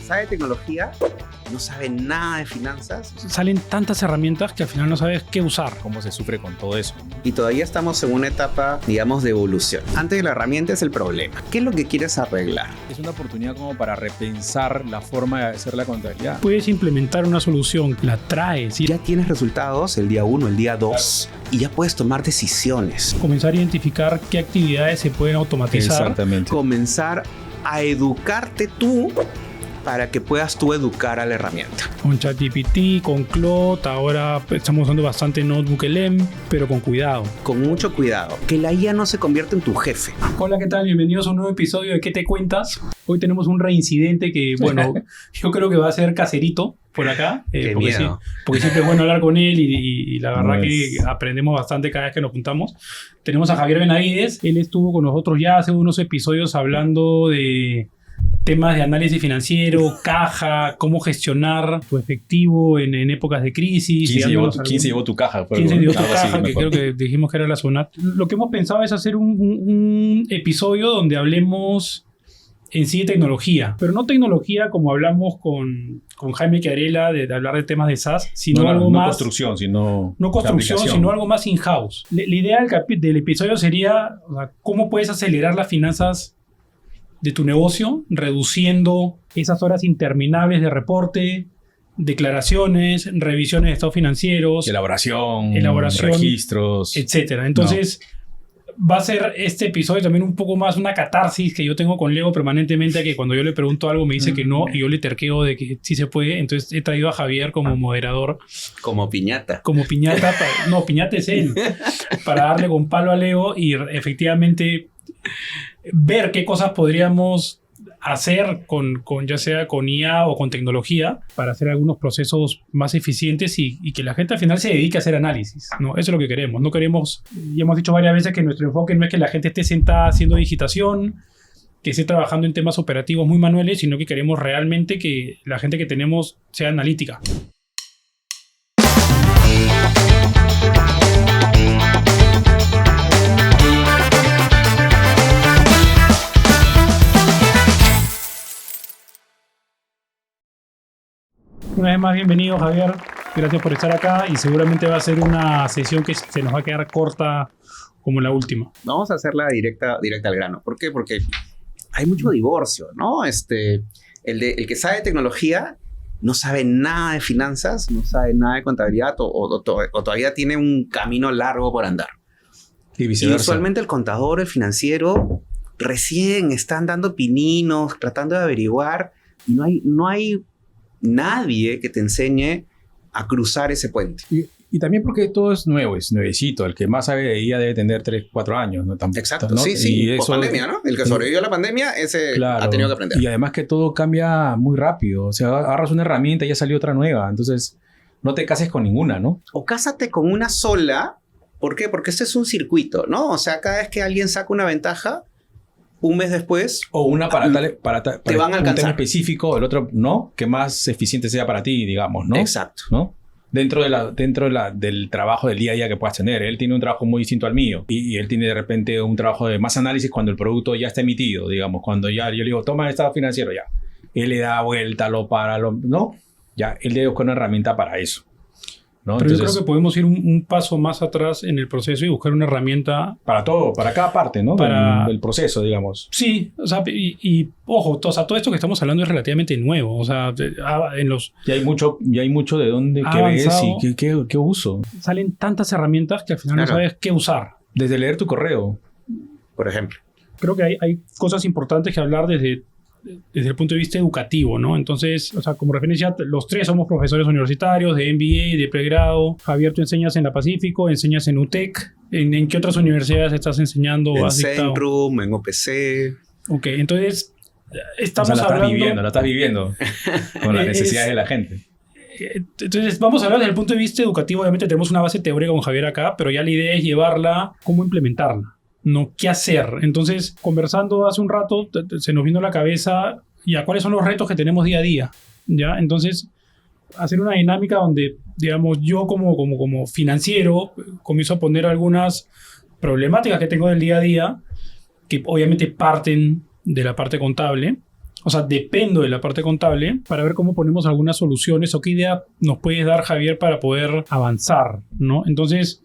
sabe tecnología no sabe nada de finanzas. Salen tantas herramientas que al final no sabes qué usar. ¿Cómo se sufre con todo eso? Y todavía estamos en una etapa, digamos, de evolución. Antes de la herramienta es el problema. ¿Qué es lo que quieres arreglar? Es una oportunidad como para repensar la forma de hacer la contabilidad. Puedes implementar una solución, la traes y Ya tienes resultados el día 1, el día 2, y ya puedes tomar decisiones. comenzar a identificar qué actividades se pueden automatizar. Exactamente. Comenzar a educarte tú para que puedas tú educar a la herramienta. Con ChatGPT, con Claude, ahora estamos usando bastante NotebookLM, pero con cuidado. Con mucho cuidado. Que la IA no se convierta en tu jefe. Hola, ¿qué tal? Bienvenidos a un nuevo episodio de ¿Qué te cuentas? Hoy tenemos un reincidente que, bueno, yo creo que va a ser caserito por acá. Qué porque, miedo. porque siempre es bueno hablar con él y la verdad No que aprendemos bastante cada vez que nos juntamos. Tenemos a Javier Benavides. Él estuvo con nosotros ya hace unos episodios hablando de temas de análisis financiero, caja, cómo gestionar tu efectivo en épocas de crisis. ¿Quién se dándonos llevó tu caja? ¿Quién se llevó tu Algo así, caja? me Que acuerdo. creo que dijimos que era la SUNAT. Lo que hemos pensado es hacer un episodio donde hablemos en sí de tecnología, pero no tecnología como hablamos con Jaime Chiarella de hablar de temas de SaaS, sino algo no más... construcción, sino No construcción, aplicación. sino algo más in-house. La idea del episodio sería, o sea, cómo puedes acelerar las finanzas de tu negocio, reduciendo esas horas interminables de reporte, declaraciones, revisiones de estados financieros, Elaboración, registros. etcétera. Entonces, va a ser este episodio también un poco más una catarsis que yo tengo con Leo permanentemente, que cuando yo le pregunto algo me dice que no y yo le terqueo de que sí se puede. Entonces he traído a Javier como moderador, Como piñata. como piñata. No, piñata es él, para darle con palo a Leo y efectivamente ver qué cosas podríamos hacer con ya sea con IA o con tecnología para hacer algunos procesos más eficientes y que la gente al final se dedique a hacer análisis, ¿no? Eso es lo que queremos. No queremos, y hemos dicho varias veces que nuestro enfoque no es que la gente esté sentada haciendo digitación, que esté trabajando en temas operativos muy manuales, sino que queremos realmente que la gente que tenemos sea analítica. Una vez más, bienvenido, Javier. Gracias por estar acá y seguramente va a ser una sesión que se nos va a quedar corta como la última. Vamos a hacerla directa al grano. ¿Por qué? Porque hay mucho divorcio, ¿no? El que sabe tecnología no sabe nada de finanzas, no sabe nada de contabilidad o todavía tiene un camino largo por andar. Y Y viceversa. usualmente el contador, el financiero, recién están dando pininos, tratando de averiguar y no hay nadie que te enseñe a cruzar ese puente. Y también porque todo es nuevo, es nuevecito. El que más sabe de IA debe tener 3, 4 años, ¿no? Exacto, ¿no? sí. Y Por eso, pandemia, ¿no? El que sobrevivió a la pandemia, ese claro. ha tenido que aprender. Y además que todo cambia muy rápido. O sea, agarras una herramienta y ya salió otra nueva. Entonces, no te cases con ninguna, ¿no? O cásate con una sola. ¿Por qué? Porque este es un circuito, ¿no? O sea, cada vez que alguien saca una ventaja, un mes después, O una para van a un alcanzar. tema específico, el otro no, que más eficiente sea para ti, digamos, ¿no? Exacto. ¿No? Dentro del trabajo del día a día que puedas tener. Él tiene un trabajo muy distinto al mío. Y él tiene de repente un trabajo de más análisis cuando el producto ya está emitido, digamos. Cuando ya yo le digo, toma el estado financiero, ya. Él le da vuelta, ¿no? Ya, él debe buscar una herramienta para eso, ¿no? Pero yo Entonces, creo que podemos ir un paso más atrás en el proceso y buscar una herramienta. para todo, para cada parte, ¿no? Para- Del proceso, digamos. Sí, o sea, y ojo, o sea, todo esto que estamos hablando es relativamente nuevo. O sea, en los Y hay mucho de dónde, Ha qué ves avanzado. y qué uso. salen tantas herramientas que al final no Claro. sabes qué usar. Desde leer tu correo. Por ejemplo. Creo que hay cosas importantes que hablar desde el punto de vista educativo, ¿no? Entonces, o sea, como referencia, los tres somos profesores universitarios de MBA, de pregrado. Javier, tú enseñas en la Pacífico, enseñas en UTEC. ¿En qué otras universidades estás enseñando o En has dictado? Centrum, en OPC. Ok, entonces O estamos sea, la hablando... estás viviendo con las Es- necesidades de la gente. Entonces, vamos a hablar desde el punto de vista educativo. Obviamente tenemos una base teórica con Javier acá, pero ya la idea es llevarla, cómo implementarla, ¿no? ¿Qué hacer? Entonces, conversando hace un rato, se nos vino a la cabeza ya cuáles son los retos que tenemos día a día, ¿ya? Entonces, hacer una dinámica donde, digamos, yo como financiero comienzo a poner algunas problemáticas que tengo del día a día, que obviamente parten de la parte contable, o sea, dependo de la parte contable para ver cómo ponemos algunas soluciones o qué idea nos puedes dar, Javier, para poder avanzar, ¿no? Entonces,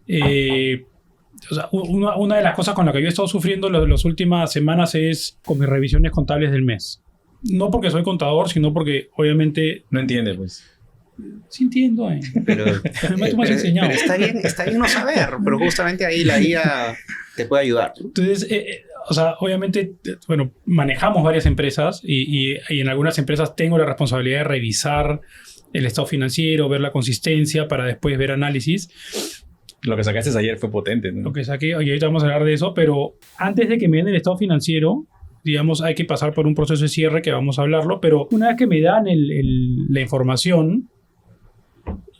o sea, una de las cosas con la que yo he estado sufriendo las últimas semanas es con mis revisiones contables del mes. No porque soy contador, sino porque obviamente... No entiende, pues. Sí entiendo, Pero, tú me has enseñado. Pero está bien no saber, pero justamente ahí la guía te puede ayudar. Entonces, o sea, obviamente, bueno, manejamos varias empresas y en algunas empresas tengo la responsabilidad de revisar el estado financiero, ver la consistencia para después ver análisis. Lo que sacaste ayer fue potente, ¿no? Lo que saqué, oye, ahorita vamos a hablar de eso, pero antes de que me den el estado financiero, digamos, hay que pasar por un proceso de cierre que vamos a hablarlo, pero una vez que me dan la información,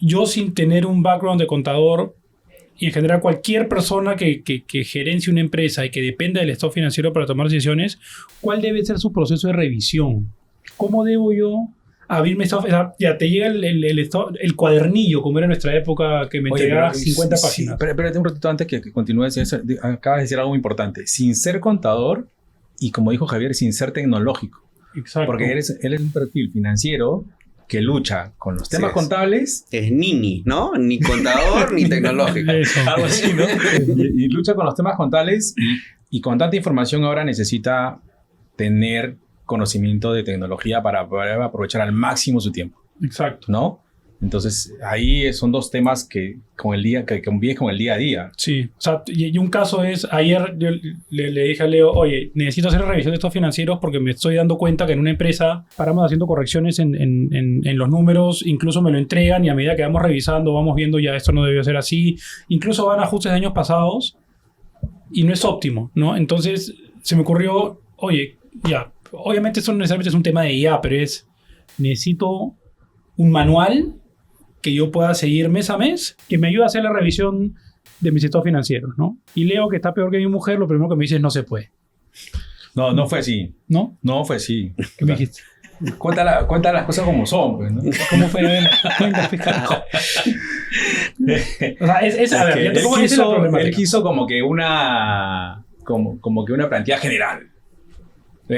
yo sin tener un background de contador y en general cualquier persona que gerencie una empresa y que dependa del estado financiero para tomar decisiones, ¿cuál debe ser su proceso de revisión? ¿Cómo debo yo abrirme estado? O sea, ya te llega el cuadernillo, como era en nuestra época, que me entregaba 50 páginas. Pero un ratito antes que continúes, acabas de decir algo importante. Sin ser contador y, como dijo Javier, sin ser tecnológico. Exacto. Porque él es un perfil financiero que lucha con los temas contables. Es ni, ¿no? Ni contador ni tecnológico. Algo así, ¿no? y lucha con los temas contables y con tanta información ahora necesita tener conocimiento de tecnología para poder aprovechar al máximo su tiempo. Exacto. ¿No? Entonces, ahí son dos temas que conviven con el día a día. Sí. O sea, y un caso es, ayer yo le dije a Leo, oye, necesito hacer revisión de estos financieros porque me estoy dando cuenta que en una empresa paramos haciendo correcciones en los números, incluso me lo entregan y a medida que vamos revisando, vamos viendo ya esto no debió ser así. Incluso van ajustes de años pasados y no es óptimo, ¿no? Entonces, se me ocurrió, oye, ya, obviamente esto no necesariamente es un tema de IA, pero necesito un manual que yo pueda seguir mes a mes, que me ayude a hacer la revisión de mis estados financieros, ¿no? Y Leo, que está peor que mi mujer, lo primero que me dice es no se puede. No fue así. ¿No? No fue así. ¿Qué me dijiste? Cuenta las cosas como son, pues, ¿no? ¿Cómo fue? Cuenta, fíjate. O sea, a ver, ya te pongo esa es la problemática. Él quiso como que una plantilla general.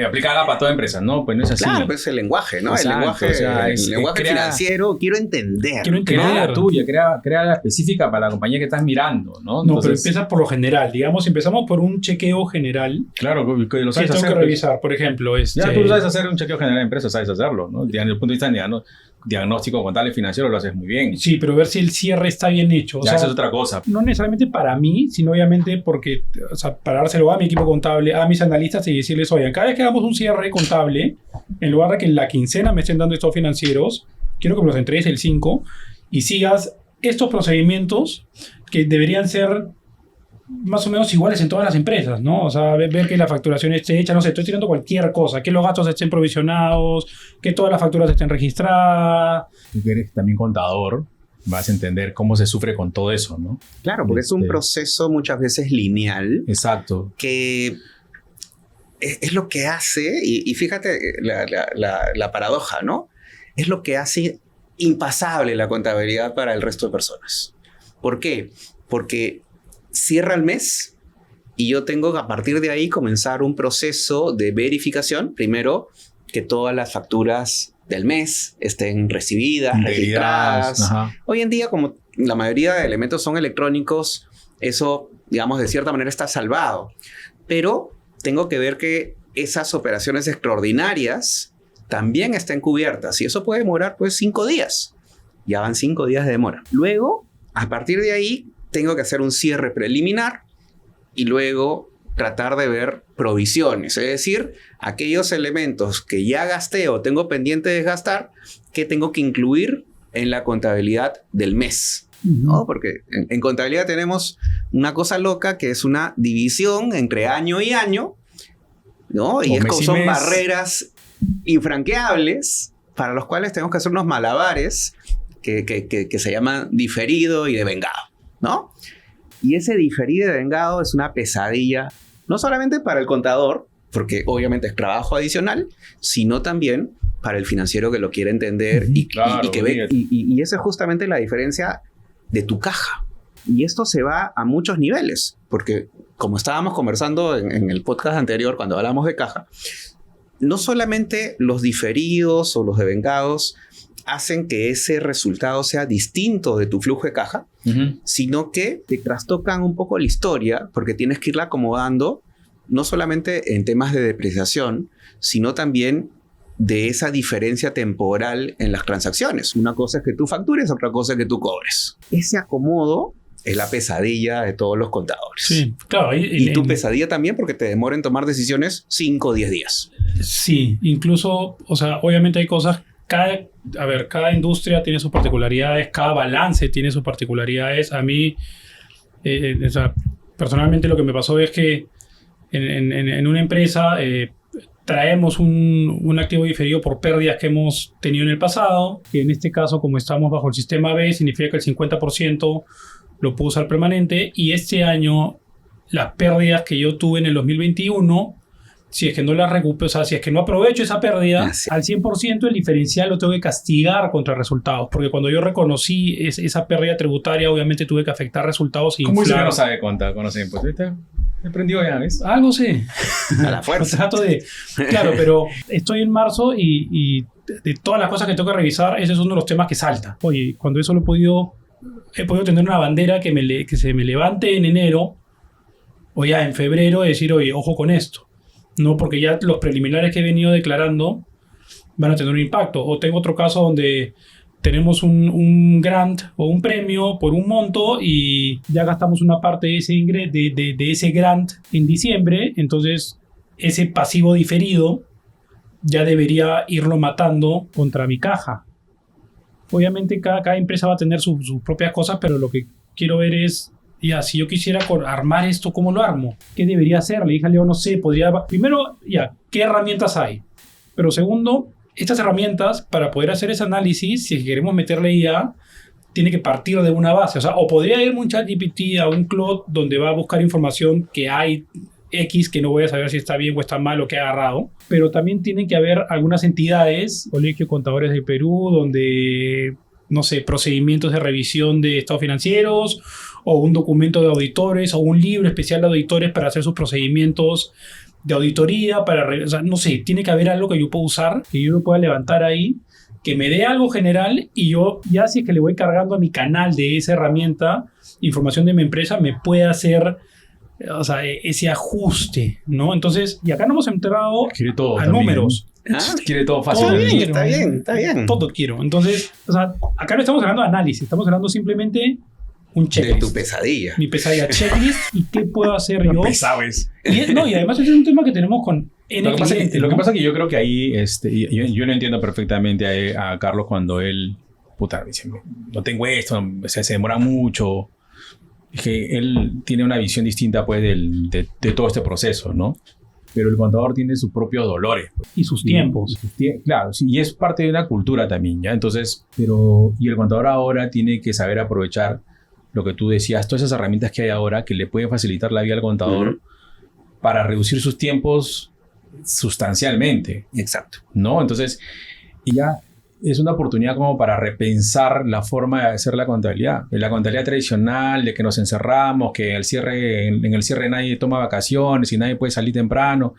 Aplicada para toda empresa, ¿no? Pues no es así. Claro, pues el lenguaje, ¿no? Exacto, el lenguaje financiero, quiero entender. Crea la tuya, crea la específica para la compañía que estás mirando, ¿no? No, entonces, pero empieza por lo general. Digamos, empezamos por un chequeo general. Claro, que lo sabes tengo que revisar, por ejemplo. Ya tú sabes hacer un chequeo general de empresa, sabes hacerlo, ¿no? Desde el punto de vista de diagnóstico contable financiero lo haces muy bien. Sí, pero ver si el cierre está bien hecho. Ya, esa es otra cosa. No necesariamente para mí, sino obviamente porque, o sea, para dárselo a mi equipo contable, a mis analistas y decirles, oigan, cada vez que hagamos un cierre contable, en lugar de que en la quincena me estén dando estados financieros, quiero que me los entregues el 5 y sigas estos procedimientos que deberían ser más o menos iguales en todas las empresas, ¿no? O sea, ver que la facturación esté hecha, no sé, estoy tirando cualquier cosa, que los gastos estén provisionados, que todas las facturas estén registradas. Tú que eres también contador, vas a entender cómo se sufre con todo eso, ¿no? Claro, porque es un proceso muchas veces lineal. Exacto. Que es lo que hace, y fíjate la paradoja, ¿no? Es lo que hace impasable la contabilidad para el resto de personas. ¿Por qué? Porque cierra el mes y yo tengo que a partir de ahí comenzar un proceso de verificación. Primero, que todas las facturas del mes estén recibidas, registradas. Ajá. Hoy en día, como la mayoría de elementos son electrónicos, eso, digamos, de cierta manera está salvado. Pero tengo que ver que esas operaciones extraordinarias también estén cubiertas. Y eso puede demorar, pues, 5 días. Ya van 5 días de demora. Luego, a partir de ahí, tengo que hacer un cierre preliminar y luego tratar de ver provisiones, es decir, aquellos elementos que ya gasté o tengo pendiente de gastar que tengo que incluir en la contabilidad del mes, ¿no? Porque en contabilidad tenemos una cosa loca que es una división entre año y año, ¿no? Y son barreras infranqueables para los cuales tenemos que hacer unos malabares que se llaman diferido y devengado, ¿no? Y ese diferido y devengado es una pesadilla, no solamente para el contador, porque obviamente es trabajo adicional, sino también para el financiero que lo quiere entender y que ve. Y esa es justamente la diferencia de tu caja. Y esto se va a muchos niveles, porque como estábamos conversando en el podcast anterior, cuando hablamos de caja, no solamente los diferidos o los devengados hacen que ese resultado sea distinto de tu flujo de caja, sino que te trastocan un poco la historia porque tienes que irla acomodando no solamente en temas de depreciación, sino también de esa diferencia temporal en las transacciones. Una cosa es que tú factures, otra cosa es que tú cobres. Ese acomodo es la pesadilla de todos los contadores. Sí, claro. Y tu pesadilla también porque te demora en tomar decisiones 5 o 10 días. Sí, incluso, o sea, obviamente hay cosas... Cada industria tiene sus particularidades, cada balance tiene sus particularidades. A mí, o sea, personalmente lo que me pasó es que en una empresa traemos un activo diferido por pérdidas que hemos tenido en el pasado, que en este caso, como estamos bajo el sistema B, significa que el 50% lo puedo usar permanente, y este año las pérdidas que yo tuve en el 2021... Si es que no la recupero, o sea, si es que no aprovecho esa pérdida, al 100% el diferencial lo tengo que castigar contra resultados. Porque cuando yo reconocí esa pérdida tributaria, obviamente tuve que afectar resultados. ¿Cómo dice que no sabe cuánta conoce impuestos? Me prendió ya, ¿ves? Algo sé. A la fuerza. Trato de... Claro, pero estoy en marzo y de todas las cosas que tengo que revisar, ese es uno de los temas que salta. Oye, cuando eso he podido tener una bandera que se me levante en enero, o ya en febrero, decir, oye, ojo con esto. No, porque ya los preliminares que he venido declarando van a tener un impacto. O tengo otro caso donde tenemos un grant o un premio por un monto y ya gastamos una parte de ese grant en diciembre. Entonces, ese pasivo diferido ya debería irlo matando contra mi caja. Obviamente, cada empresa va a tener sus propias cosas, pero lo que quiero ver es... Ya, si yo quisiera armar esto, ¿cómo lo armo? ¿Qué debería hacer? Le dije a Leo, no sé, primero, ¿qué herramientas hay? Pero segundo, estas herramientas, para poder hacer ese análisis, si queremos meterle IA, tiene que partir de una base. O sea, o podría irme un ChatGPT a un Claude donde va a buscar información que hay X, que no voy a saber si está bien o está mal o qué ha agarrado. Pero también tienen que haber algunas entidades, Colegio de Contadores de Perú, donde, no sé, procedimientos de revisión de estados financieros, o un documento de auditores, o un libro especial de auditores para hacer sus procedimientos de auditoría, o sea, no sé, tiene que haber algo que yo pueda usar, que yo lo pueda levantar ahí, que me dé algo general, y yo ya si es que le voy cargando a mi canal de esa herramienta, información de mi empresa, me puede hacer, o sea, ese ajuste, ¿no? Entonces, y acá no hemos entrado a números. Quiere todo fácil. Está bien. Todo quiero. Entonces, o sea, acá no estamos hablando de análisis, estamos hablando simplemente un checklist. De tu pesadilla. Mi pesadilla, checklist, y qué puedo hacer yo. ¿Sabes? Y además ese es un tema que tenemos con N clientes. Lo que pasa es que yo creo que ahí, yo lo entiendo perfectamente a Carlos cuando él, dice, no tengo esto, se demora mucho. Es que él tiene una visión distinta, pues, de todo este proceso, ¿no? Pero el contador tiene sus propios dolores. Y sus tiempos. Claro, sí, y es parte de una cultura también, ¿ya? Entonces, y el contador ahora tiene que saber aprovechar lo que tú decías, todas esas herramientas que hay ahora que le pueden facilitar la vida al contador para reducir sus tiempos sustancialmente. Exacto. ¿No? Entonces, y ya es una oportunidad como para repensar la forma de hacer la contabilidad. La contabilidad tradicional, de que nos encerramos, que en el cierre nadie toma vacaciones y nadie puede salir temprano.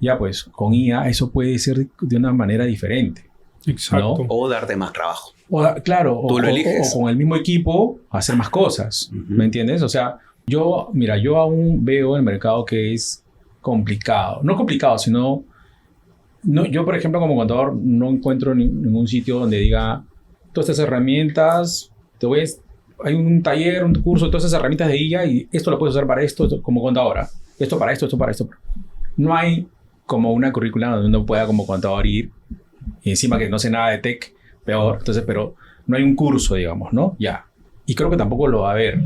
Ya pues, con IA eso puede ser de una manera diferente. Exacto. ¿No? O darte más trabajo. Claro, Tú lo eliges. o con el mismo equipo hacer más cosas. ¿Me entiendes? O sea, yo aún veo el mercado que es complicado. No complicado, sino... No, yo, por ejemplo, como contador, no encuentro ningún sitio donde diga todas estas herramientas, hay un taller, un curso, todas esas herramientas de IA y esto lo puedes usar para esto como contadora. Esto para esto para esto. No hay como una currícula donde uno pueda como contador ir y encima que no sé nada de tech, peor. Entonces, pero no hay un curso, digamos, ¿no? Ya. Y creo que tampoco lo va a haber.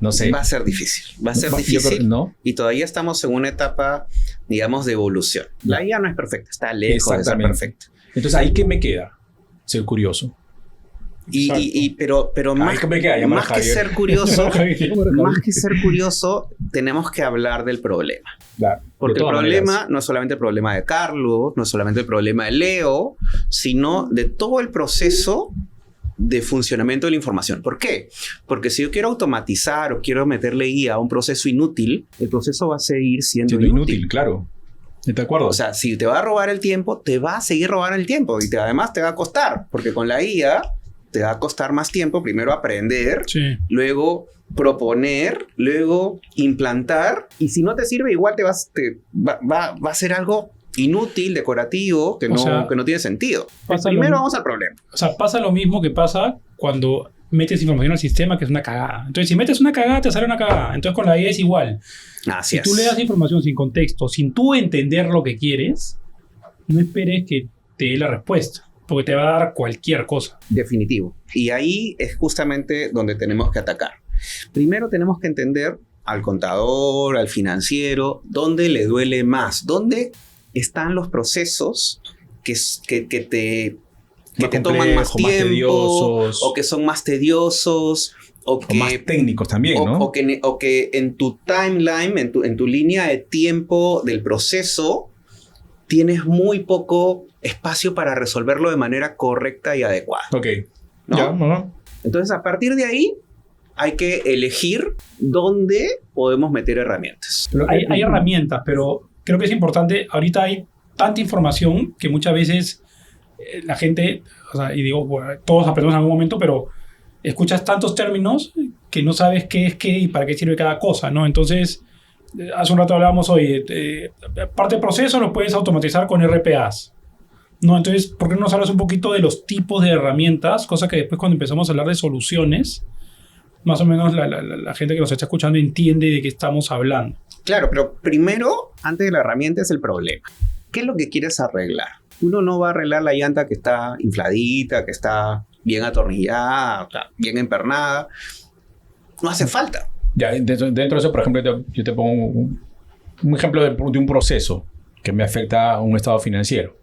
No sé. Va a ser difícil. Creo, ¿no? Y todavía estamos en una etapa, digamos, de evolución. La IA no es perfecta, está lejos de ser perfecta. Entonces, ¿ahí qué me queda? Ser curioso. Pero más que ser curioso, tenemos que hablar del problema. Claro, porque el problema no es solamente el problema de Carlos, no es solamente el problema de Leo, sino de todo el proceso de funcionamiento de la información. ¿Por qué? Porque si yo quiero automatizar o quiero meterle IA a un proceso inútil, el proceso va a seguir siendo inútil. Claro. ¿De acuerdo? O sea, si te va a robar el tiempo, te va a seguir robando el tiempo y además te va a costar, porque con la IA te va a costar más tiempo primero aprender, Sí. luego proponer, luego implantar, y si no te sirve igual va a ser algo inútil, decorativo, que no tiene sentido. Primero vamos al problema. O sea, pasa lo mismo que pasa cuando metes información al sistema, que es una cagada. Entonces, si metes una cagada, te sale una cagada. Entonces, con la IA es igual. Así Si tú le das información sin contexto, sin tú entender lo que quieres, no esperes que te dé la respuesta, porque te va a dar cualquier cosa. Definitivo. Y ahí es justamente donde tenemos que atacar. Primero tenemos que entender al contador, al financiero, dónde le duele más, dónde están los procesos que te toman más tiempo, tediosos, o que son más tediosos, o más técnicos también, ¿no? O que en tu timeline, en tu línea de tiempo del proceso, tienes muy poco espacio para resolverlo de manera correcta y adecuada. Ok. ¿No? Ya, no. Entonces, a partir de ahí, hay que elegir dónde podemos meter herramientas. Hay herramientas, pero creo que es importante. Ahorita hay tanta información que muchas veces la gente, o sea, y digo, bueno, todos aprendemos en algún momento, pero escuchas tantos términos que no sabes qué es qué y para qué sirve cada cosa, ¿no? Entonces, hace un rato hablábamos hoy, parte del proceso lo puedes automatizar con RPAs, ¿no? Entonces, ¿por qué no nos hablas un poquito de los tipos de herramientas? Cosa que después cuando empezamos a hablar de soluciones, más o menos la gente que nos está escuchando entiende de qué estamos hablando. Claro, pero primero, antes de la herramienta, es el problema. ¿Qué es lo que quieres arreglar? Uno no va a arreglar la llanta que está infladita, que está bien atornillada, bien empernada. No hace falta. Ya, dentro de eso, por ejemplo, yo te pongo un ejemplo de un proceso que me afecta a un estado financiero.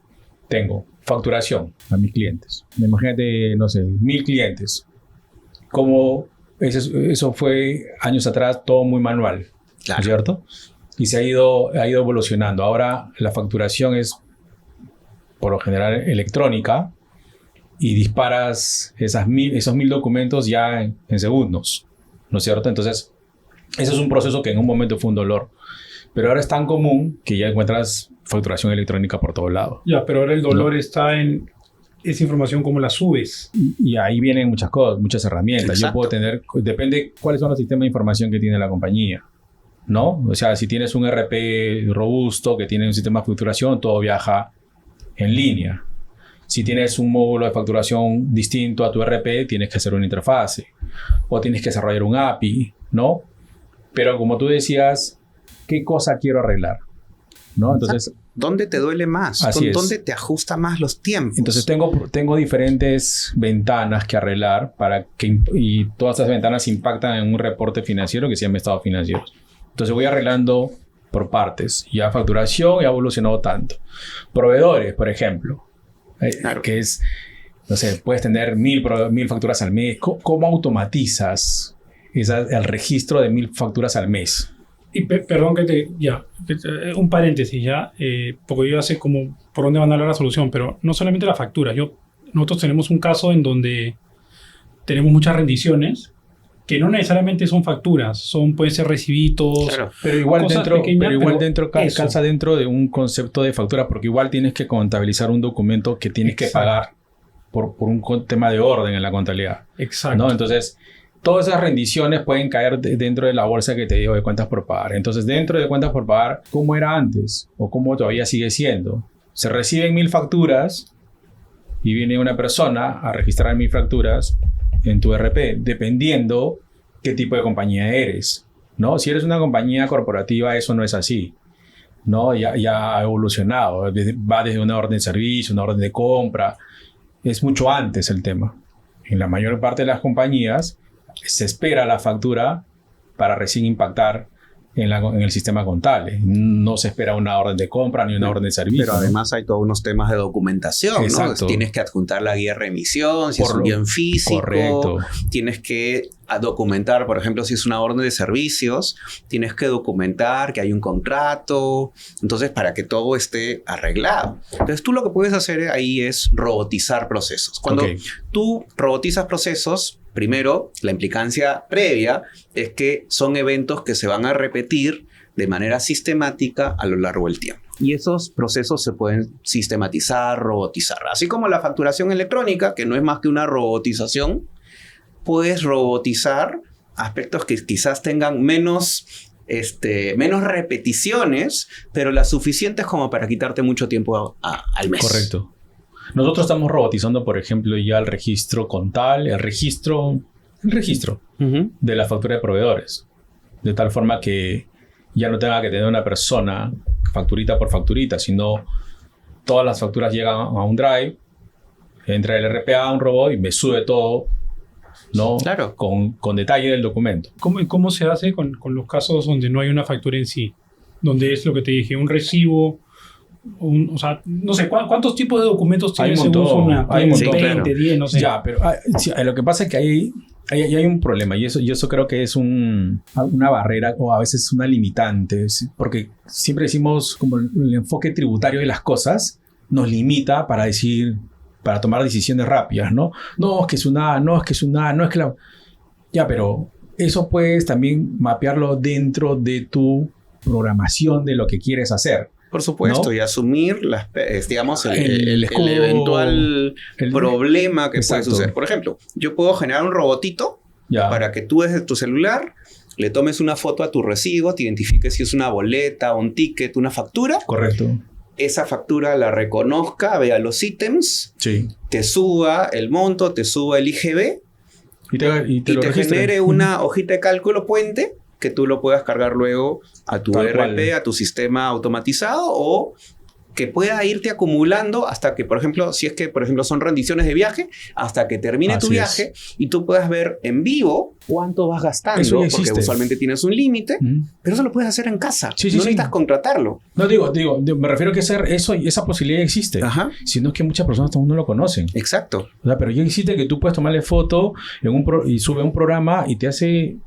Tengo facturación a mis clientes. Imagínate, no sé, 1000 clientes. Como eso fue años atrás todo muy manual, Claro. ¿cierto? Y se ha ido evolucionando. Ahora la facturación es, por lo general, electrónica y disparas esos 1000 documentos ya en segundos, ¿no es cierto? Entonces, ese es un proceso que en un momento fue un dolor. Pero ahora es tan común que ya encuentras facturación electrónica por todos lados. Ya, pero ahora el dolor está en esa información, cómo la subes. Y ahí vienen muchas cosas, muchas herramientas. Exacto. Yo puedo tener, depende cuáles son los sistemas de información que tiene la compañía, ¿no? O sea, si tienes un ERP robusto que tiene un sistema de facturación, todo viaja en línea. Si tienes un módulo de facturación distinto a tu ERP, tienes que hacer una interfase o tienes que desarrollar un API, ¿no? Pero como tú decías, ¿qué cosa quiero arreglar? ¿No? Entonces, ¿dónde te duele más? Así es. ¿Dónde te ajusta más los tiempos? Entonces tengo diferentes ventanas que arreglar y todas esas ventanas impactan en un reporte financiero que se llama estado financiero. Entonces voy arreglando por partes. Ya facturación ya ha evolucionado tanto. Proveedores, por ejemplo, Claro. que es, no sé, puedes tener 1000 facturas al mes. ¿Cómo automatizas el registro de 1000 facturas al mes? Y perdón un paréntesis ya, porque yo ya sé como por dónde van a hablar la solución, pero no solamente la factura. Nosotros tenemos un caso en donde tenemos muchas rendiciones que no necesariamente son facturas, pueden ser recibitos. Claro. Pero igual Cosas dentro, pequeñas, pero calza dentro de un concepto de factura, porque igual tienes que contabilizar un documento que tienes que pagar por un tema de orden en la contabilidad. Exacto. ¿No? Entonces, todas esas rendiciones pueden caer dentro de la bolsa que te digo de cuentas por pagar. Entonces, dentro de cuentas por pagar, ¿cómo era antes? ¿O cómo todavía sigue siendo? Se reciben 1000 facturas y viene una persona a registrar 1000 facturas en tu ERP, dependiendo qué tipo de compañía eres, ¿no? Si eres una compañía corporativa, eso no es así, ¿no? Ya ha evolucionado. Va desde una orden de servicio, una orden de compra. Es mucho antes el tema. En la mayor parte de las compañías se espera la factura para recién impactar en el sistema contable. No se espera una orden de compra ni una orden de servicio. Pero además hay todos unos temas de documentación, Exacto. ¿no? Tienes que adjuntar la guía de remisión, si es un bien físico. Correcto. Tienes que documentar, por ejemplo, si es una orden de servicios, tienes que documentar que hay un contrato. Entonces, para que todo esté arreglado. Entonces, tú lo que puedes hacer ahí es robotizar procesos. Cuando tú robotizas procesos, primero, la implicancia previa es que son eventos que se van a repetir de manera sistemática a lo largo del tiempo. y esos procesos se pueden sistematizar, robotizar. Así como la facturación electrónica, que no es más que una robotización, puedes robotizar aspectos que quizás tengan menos repeticiones, pero las suficientes como para quitarte mucho tiempo al mes. Correcto. Nosotros estamos robotizando, por ejemplo, ya el registro contable, el registro de la factura de proveedores. De tal forma que ya no tenga que tener una persona facturita por facturita, sino todas las facturas llegan a un drive, entra el RPA a un robot y me sube todo, ¿no? Claro. Con detalle del documento. ¿Cómo se hace con los casos donde no hay una factura en sí? Donde es lo que te dije, un recibo, o sea, no sé, ¿cuántos tipos de documentos tienes según una? Hay un montón. 20, 10, no sé. Ya, pero sí, lo que pasa es que hay un problema y eso creo que es una barrera o a veces una limitante, porque siempre decimos como el enfoque tributario de las cosas nos limita para tomar decisiones rápidas, ¿no? No, es que Ya, pero eso puedes también mapearlo dentro de tu programación de lo que quieres hacer. Por supuesto, ¿no? Y asumir digamos, el escudo, eventual problema que puede suceder. Por ejemplo, yo puedo generar un robotito para que tú desde tu celular le tomes una foto a tu recibo, te identifiques si es una boleta, un ticket, una factura. Correcto. Esa factura la reconozca, vea los ítems, te suba el monto, te suba el IGB y te genere una hojita de cálculo puente que tú lo puedas cargar luego a tu ERP, a tu sistema automatizado, o que pueda irte acumulando hasta que, por ejemplo, si es que, por ejemplo, son rendiciones de viaje, hasta que termine tu viaje y tú puedas ver en vivo cuánto vas gastando, porque usualmente tienes un límite, pero eso lo puedes hacer en casa. No necesitas contratarlo. No, digo, me refiero a que esa posibilidad existe. Ajá. Sino que muchas personas aún no lo conocen. Exacto. O sea, pero ya existe que tú puedes tomarle foto y sube un programa y te hace...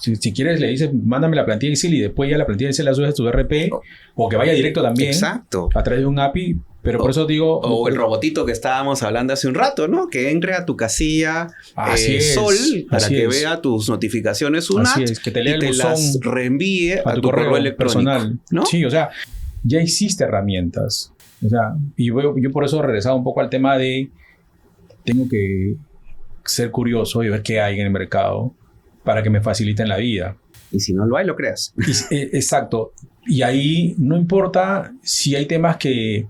Si quieres, le dices, mándame la plantilla Excel y después ya la plantilla Excel la subes a tu RP o que vaya directo también. Exacto. A través de un API. Pero por eso digo... O el robotito que estábamos hablando hace un rato, ¿no? Que entre a tu casilla Sol para que vea tus notificaciones Así es, que te lea y te las reenvíe a tu correo electrónico personal, ¿no? Sí, o sea, ya existe herramientas. O sea, y yo por eso he regresado un poco al tema de... Tengo que ser curioso y ver qué hay en el mercado para que me faciliten la vida. Y si no lo hay, lo creas. Exacto. Y ahí no importa si hay temas que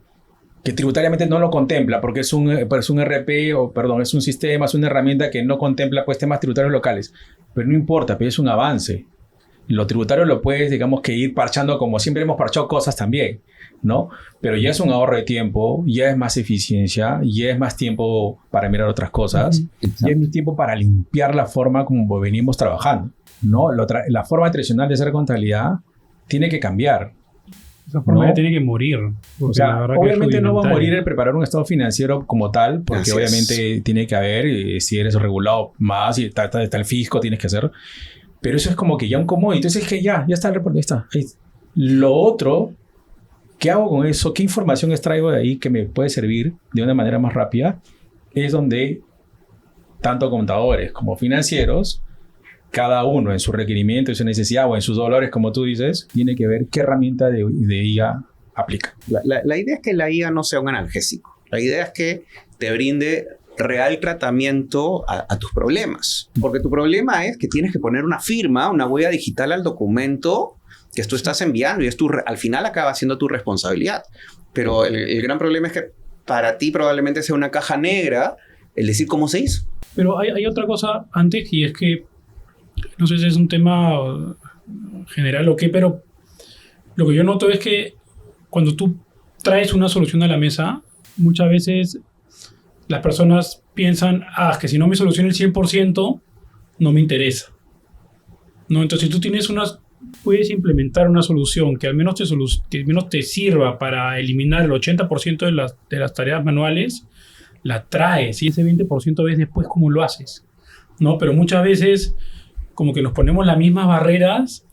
tributariamente no lo contempla, porque es un RP, es un sistema, es una herramienta que no contempla pues temas tributarios locales. Pero no importa, pero es un avance. Lo tributario lo puedes, digamos, que ir parchando como siempre hemos parchado cosas también, ¿no? Pero ya es un ahorro de tiempo, ya es más eficiencia, ya es más tiempo para mirar otras cosas, ya es más tiempo para limpiar la forma como venimos trabajando, ¿no? La forma tradicional de hacer contabilidad tiene que cambiar. Esa forma ya tiene que morir. O sea, obviamente no va a morir el preparar un estado financiero como tal, porque obviamente tiene que haber, si eres regulado más y está el fisco, tienes que hacer. Pero eso es como que ya un commodity. Entonces es que ya está el reporte, ya está. Lo otro, ¿qué hago con eso? ¿Qué información extraigo de ahí que me puede servir de una manera más rápida? Es donde tanto contadores como financieros, cada uno en su requerimiento, en su necesidad o en sus dolores, como tú dices, tiene que ver qué herramienta de IA aplica. La idea es que la IA no sea un analgésico. La idea es que te brinde real tratamiento a tus problemas. Porque tu problema es que tienes que poner una firma, una huella digital al documento que tú estás enviando y al final acaba siendo tu responsabilidad. Pero el gran problema es que para ti probablemente sea una caja negra el decir cómo se hizo. Pero hay otra cosa antes, y es que no sé si es un tema general o qué, pero lo que yo noto es que cuando tú traes una solución a la mesa, muchas veces las personas piensan, que si no me soluciona el 100%, no me interesa, ¿no? Entonces, si tú puedes implementar una solución que al menos te sirva para eliminar el 80% de las tareas manuales, la traes y ese 20% ves después cómo lo haces, ¿no? Pero muchas veces como que nos ponemos las mismas barreras.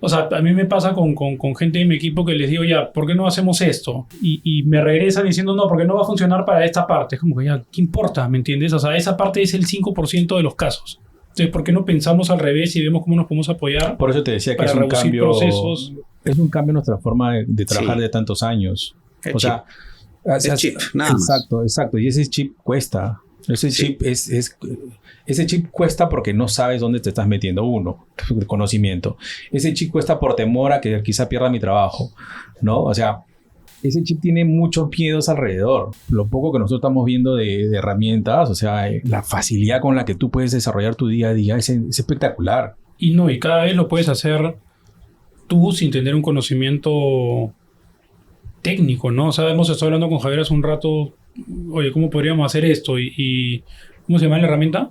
O sea, a mí me pasa con gente de mi equipo que les digo, ya, ¿por qué no hacemos esto? Y me regresan diciendo, no, porque no va a funcionar para esta parte. Es como que ya, ¿qué importa? ¿Me entiendes? O sea, esa parte es el 5% de los casos. Entonces, ¿por qué no pensamos al revés y vemos cómo nos podemos apoyar? Por eso te decía que es un cambio procesos? Es un cambio en nuestra forma de trabajar Sí. de tantos años. El O sea, El chip, nada más. exacto. Y ese chip cuesta. Ese Sí. chip ese chip cuesta porque no sabes dónde te estás metiendo uno, el conocimiento. Ese chip cuesta por temor a que quizá pierda mi trabajo, ¿no? O sea, ese chip tiene muchos miedos alrededor. Lo poco que nosotros estamos viendo de herramientas, o sea, la facilidad con la que tú puedes desarrollar tu día a día es espectacular. Y cada vez lo puedes hacer tú sin tener un conocimiento técnico, ¿no? O sea, hemos estado hablando con Javier hace un rato, oye, ¿cómo podríamos hacer esto? Y ¿cómo se llama la herramienta?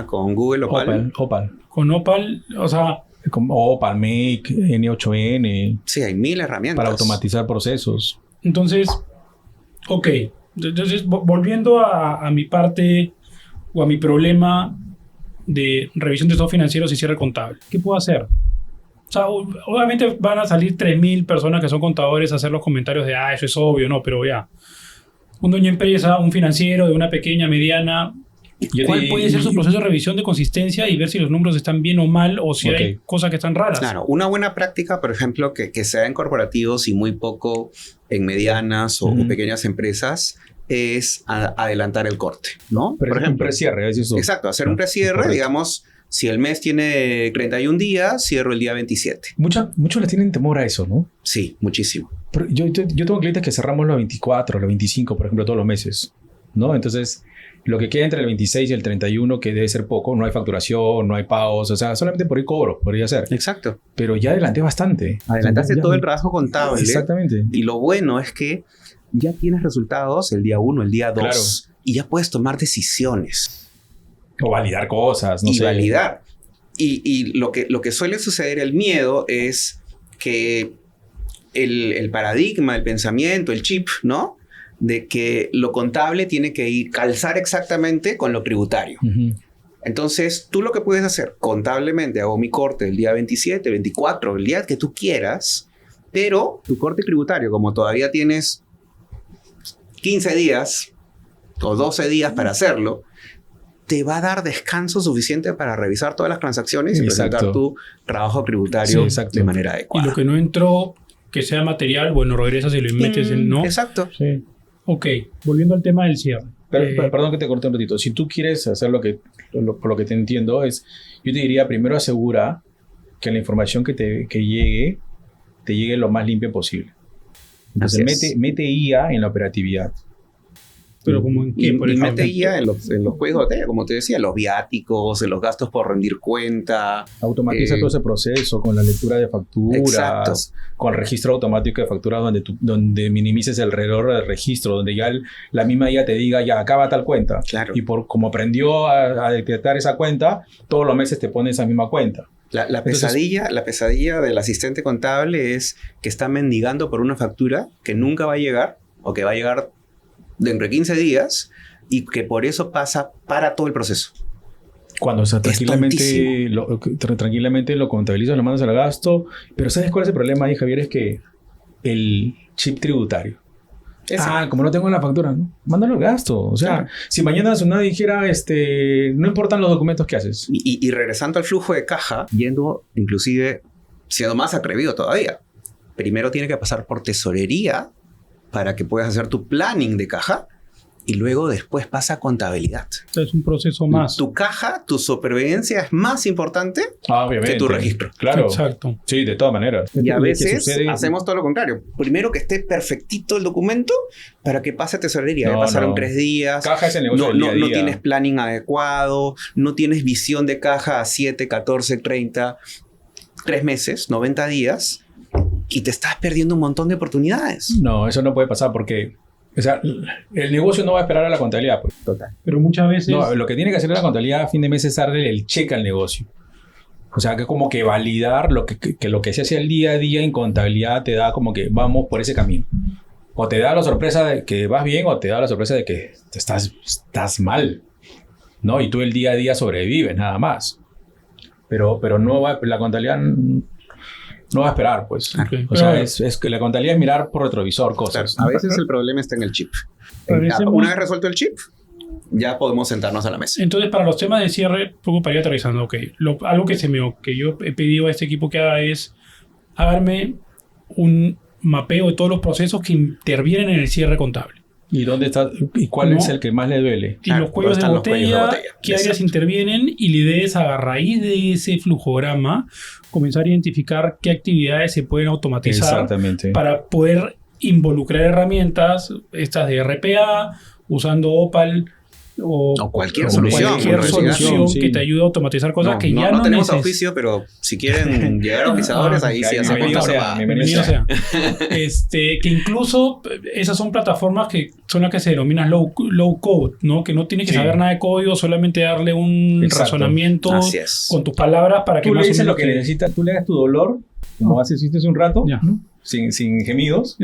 Con Google Opal. Opal. Con Opal, o sea, Como Opal Make, N8N, Sí, hay 1000 herramientas. para automatizar procesos. entonces, ok. Entonces, volviendo a mi parte o a mi problema de revisión de estados financieros y cierre contable, ¿qué puedo hacer? O sea, obviamente van a salir 3.000 personas que son contadores a hacer los comentarios de, eso es obvio, no, pero ya. Un dueño de empresa, un financiero de una pequeña, mediana, ¿cuál puede ser su proceso de revisión de consistencia y ver si los números están bien o mal o si hay cosas que están raras? Claro, una buena práctica, por ejemplo, que sea en corporativos y muy poco en medianas o pequeñas empresas, es adelantar el corte, ¿no? Por ejemplo, un precierre. Exacto, hacer un precierre, correcto. digamos, si el mes tiene 31 días, cierro el día 27. Muchos le tienen temor a eso, ¿no? Sí, muchísimo. Pero yo tengo clientes que cerramos los 24, los 25, por ejemplo, todos los meses, ¿no? Entonces, lo que queda entre el 26 y el 31, que debe ser poco, no hay facturación, no hay pagos, o sea, solamente por ahí cobro, podría ser. Exacto. Pero ya adelanté bastante. Adelantaste todo el trabajo contable. Exactamente. Y lo bueno es que ya tienes resultados el día 1, el día 2, Claro. y ya puedes tomar decisiones. O validar cosas, no sé. Validar. Y lo que suele suceder, el miedo, es que el paradigma, el pensamiento, el chip, ¿no? De que lo contable tiene que calzar exactamente con lo tributario. Uh-huh. Entonces, tú lo que puedes hacer, contablemente, hago mi corte el día 27, 24, el día que tú quieras, pero tu corte tributario, como todavía tienes 15 días o 12 días para hacerlo, te va a dar descanso suficiente para revisar todas las transacciones y presentar tu trabajo tributario de manera adecuada. Y lo que no entró, que sea material, bueno, regresas y lo metes en no. Exacto. Sí. Ok, volviendo al tema del cierre. Perdón que te corte un ratito. Si tú quieres hacer por lo que te entiendo, yo te diría, primero asegura que la información que llegue, te llegue lo más limpio posible. Entonces, mete IA en la operatividad. Pero como en qué, y por ejemplo. mete IA en los juegos de, como te decía, los viáticos, en los gastos por rendir cuenta. Automatiza todo ese proceso con la lectura de facturas, exacto. con el registro automático de facturas donde minimices el error del registro, donde ya la misma IA te diga, ya acaba tal cuenta. Claro. Y como aprendió a detectar esa cuenta, todos los meses te pone esa misma cuenta. La pesadilla del asistente contable es que está mendigando por una factura que nunca va a llegar o que va a llegar dentro de 15 días y que por eso para todo el proceso. Cuando tranquilamente lo contabilizas, lo mandas al gasto. Pero ¿sabes cuál es el problema ahí, Javier? Es que el chip tributario. Como no tengo la factura, ¿no? Mándalo al gasto. O sea, si mañana Tsunade dijera, no importan los documentos que haces. Y regresando al flujo de caja, yendo inclusive, siendo más atrevido todavía, primero tiene que pasar por tesorería para que puedas hacer tu planning de caja y luego después pasa a contabilidad. Es un proceso más. Tu caja, tu supervivencia es más importante que tu registro. Claro. Exacto. Sí, de todas maneras. Y a veces hacemos todo lo contrario. Primero que esté perfectito el documento para que pase a tesorería. Ya pasaron 3 días. Caja es el negocio del día a día. No tienes planning adecuado, no tienes visión de caja a 7, 14, 30, 3 meses, 90 días. Y te estás perdiendo un montón de oportunidades. No, eso no puede pasar porque, o sea, el negocio no va a esperar a la contabilidad. Pues. Total. Pero muchas veces... No, lo que tiene que hacer la contabilidad a fin de mes es darle el cheque al negocio. O sea, que como que validar lo que se hace el día a día en contabilidad te da como que vamos por ese camino. O te da la sorpresa de que vas bien o te da la sorpresa de que estás mal, ¿no? Y tú el día a día sobrevives, nada más. Pero no va, la contabilidad no va a esperar, pues. Okay. O sea, es que la contabilidad es mirar por retrovisor cosas. Claro, a veces el problema está en el chip. Una vez resuelto el chip, ya podemos sentarnos a la mesa. Entonces, para los temas de cierre, poco para ir aterrizando, algo que yo he pedido a este equipo que haga es háganme un mapeo de todos los procesos que intervienen en el cierre contable. ¿Y dónde está? ¿Y cuál es el que más le duele? Y los cuellos de botella, qué áreas intervienen, y la idea es a raíz de ese flujograma comenzar a identificar qué actividades se pueden automatizar para poder involucrar herramientas, estas de RPA, usando Opal o cualquier solución que te ayude a automatizar cosas que ya no tenemos oficio, pero si quieren llegar a oficiadores, ahí sí hacemos bienvenido sea. Que incluso esas son plataformas que son las que se denominan low code, ¿no? Que no tienes que saber nada de código, solamente darle un razonamiento con tus palabras para que tú le dices lo que necesitas, tú le das tu dolor, como hiciste hace un rato, sin gemidos,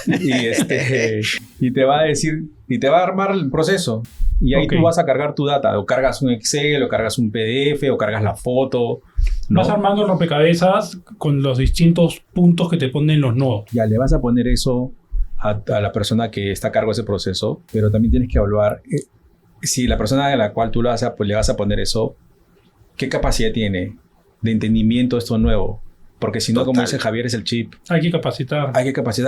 y te va a decir, y te va a armar el proceso. Y ahí tú vas a cargar tu data, o cargas un Excel, o cargas un PDF, o cargas la foto, ¿no? Vas armando el rompecabezas con los distintos puntos que te ponen los nodos. Ya le vas a poner eso a la persona que está a cargo de ese proceso, pero también tienes que evaluar si la persona a la cual tú le vas a poner eso, qué capacidad tiene de entendimiento de esto nuevo. Porque si no, como dice Javier, es el chip. Hay que capacitar.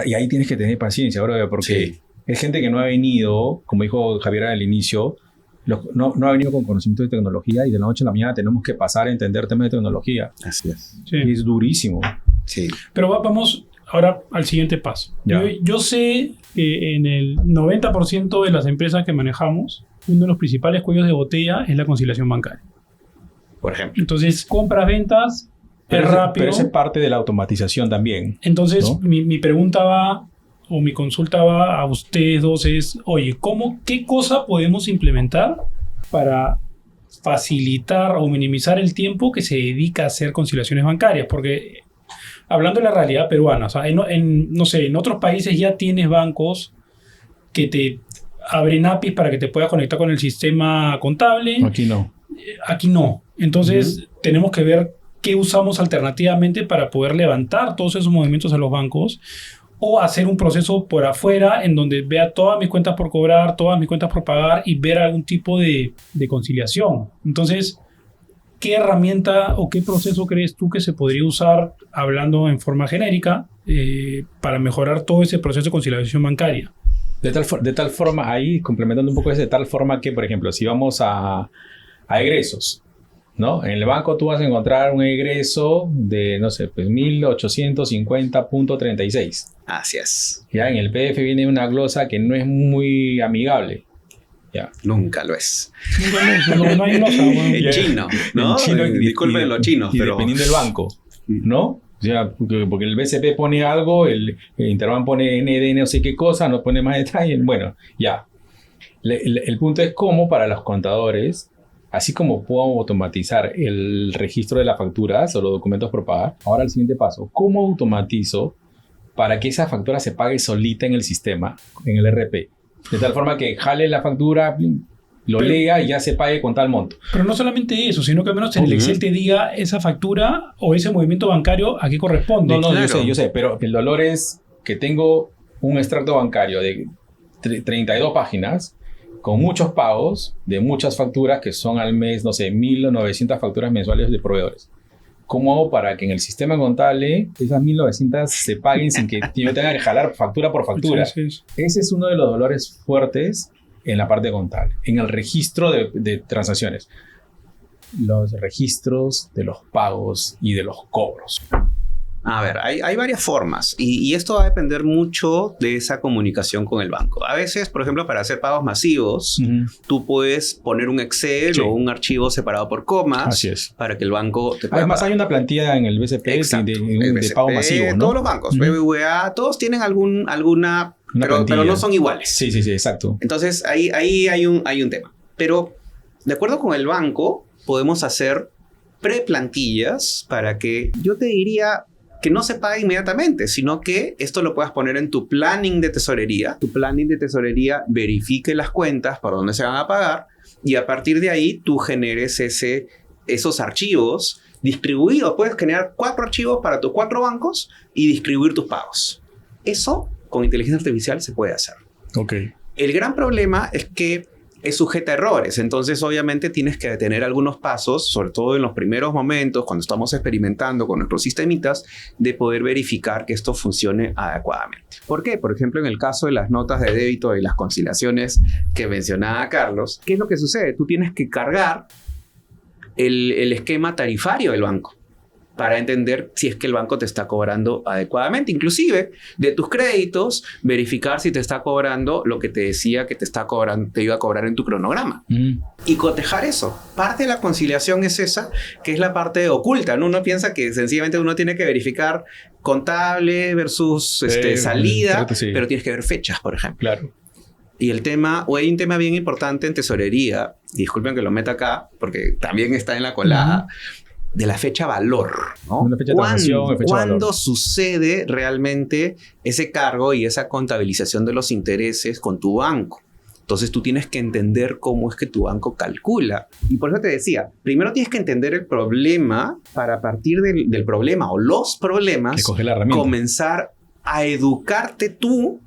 Y ahí tienes que tener paciencia, bro, porque es gente que no ha venido, como dijo Javier al inicio, no ha venido con conocimiento de tecnología, y de la noche a la mañana tenemos que pasar a entender temas de tecnología. Así es. Y es durísimo. Sí. Pero vamos ahora al siguiente paso. Yo sé que en el 90% de las empresas que manejamos, uno de los principales cuellos de botella es la conciliación bancaria. Por ejemplo. Entonces, compras, ventas, es rápido. Pero eso es parte de la automatización también. Entonces, ¿no? mi pregunta va, o mi consulta va a ustedes dos es, oye, ¿qué cosa podemos implementar para facilitar o minimizar el tiempo que se dedica a hacer conciliaciones bancarias? Porque hablando de la realidad peruana, o sea, no sé, en otros países ya tienes bancos que te abren APIs para que te puedas conectar con el sistema contable. Aquí no. Aquí no. Entonces, tenemos que ver qué usamos alternativamente para poder levantar todos esos movimientos a los bancos, o hacer un proceso por afuera en donde vea todas mis cuentas por cobrar, todas mis cuentas por pagar, y ver algún tipo de conciliación. Entonces, ¿qué herramienta o qué proceso crees tú que se podría usar, hablando en forma genérica, para mejorar todo ese proceso de conciliación bancaria? De tal forma, ahí complementando un poco eso, de tal forma que, por ejemplo, si vamos a egresos, ¿no? En el banco tú vas a encontrar un egreso de, no sé, pues 1850.36. Así es. Ya en el PDF viene una glosa que no es muy amigable. Ya. Nunca lo es. No hay glosa. En chino, ¿no? En chino, disculpen los chinos, y pero dependiendo del banco, ¿no? O sea, porque el BCP pone algo, el Interbank pone ND, no sé qué cosa, no pone más detalle. Bueno, ya. El punto es cómo para los contadores, así como puedo automatizar el registro de las facturas o los documentos por pagar, ahora el siguiente paso, ¿cómo automatizo para que esa factura se pague solita en el sistema, en el RP? De tal forma que jale la factura, lo lea y ya se pague con tal monto. Pero no solamente eso, sino que al menos en el Excel te diga esa factura o ese movimiento bancario a qué corresponde. No, claro. Yo sé, pero el dolor es que tengo un extracto bancario de 32 páginas con muchos pagos de muchas facturas que son al mes, no sé, 1.900 facturas mensuales de proveedores. ¿Cómo hago para que en el sistema contable esas 1.900 se paguen sin que yo tenga que jalar factura por factura? Sí. Ese es uno de los dolores fuertes en la parte contable, en el registro de transacciones. Los registros de los pagos y de los cobros. A ver, hay varias formas y esto va a depender mucho de esa comunicación con el banco. A veces, por ejemplo, para hacer pagos masivos, tú puedes poner un Excel o un archivo separado por comas para que el banco te pueda Además, hay una plantilla en el BCP de pago masivo, ¿no? Todos los bancos, BBVA, todos tienen alguna pero no son iguales. Sí, exacto. Entonces, ahí hay un tema. Pero, de acuerdo con el banco, podemos hacer preplantillas para que, yo te diría, que no se pague inmediatamente, sino que esto lo puedas poner en tu planning de tesorería. Tu planning de tesorería verifique las cuentas por dónde se van a pagar y a partir de ahí tú generes esos archivos distribuidos. Puedes generar 4 archivos para tus 4 bancos y distribuir tus pagos. Eso con inteligencia artificial se puede hacer. Ok. El gran problema es que es sujeta a errores. Entonces, obviamente, tienes que tener algunos pasos, sobre todo en los primeros momentos, cuando estamos experimentando con nuestros sistemitas, de poder verificar que esto funcione adecuadamente. ¿Por qué? Por ejemplo, en el caso de las notas de débito y las conciliaciones que mencionaba Carlos, ¿qué es lo que sucede? Tú tienes que cargar el esquema tarifario del banco para entender si es que el banco te está cobrando adecuadamente. Inclusive, de tus créditos, verificar si te está cobrando lo que te decía que te iba a cobrar en tu cronograma. Y cotejar eso. Parte de la conciliación es esa, que es la parte oculta, ¿no? Uno piensa que sencillamente uno tiene que verificar contable versus salida, sí. Pero tienes que ver fechas, por ejemplo. Claro. Y hay un tema bien importante en tesorería, disculpen que lo meta acá, porque también está en la colada, de la fecha valor, ¿no? Una fecha de transacción, fecha ¿Cuándo valor. sucede realmente ese cargo y esa contabilización de los intereses con tu banco? Entonces tú tienes que entender cómo es que tu banco calcula. Y por eso te decía, primero tienes que entender el problema para a partir del problema o los problemas, comenzar a educarte tú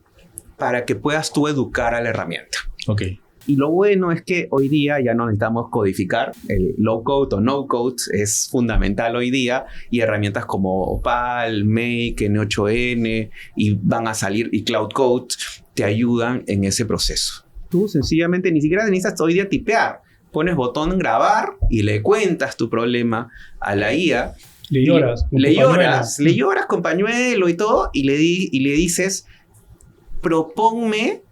para que puedas tú educar a la herramienta. Ok. Y lo bueno es que hoy día ya no necesitamos codificar. El low code o no code es fundamental hoy día, y herramientas como Opal, Make, N8N y van a salir, y Cloud Code te ayudan en ese proceso. Tú sencillamente ni siquiera necesitas hoy día tipear. Pones botón grabar y le cuentas tu problema a la IA. Le lloras. Le lloras con pañuelo y todo, y le dices, proponme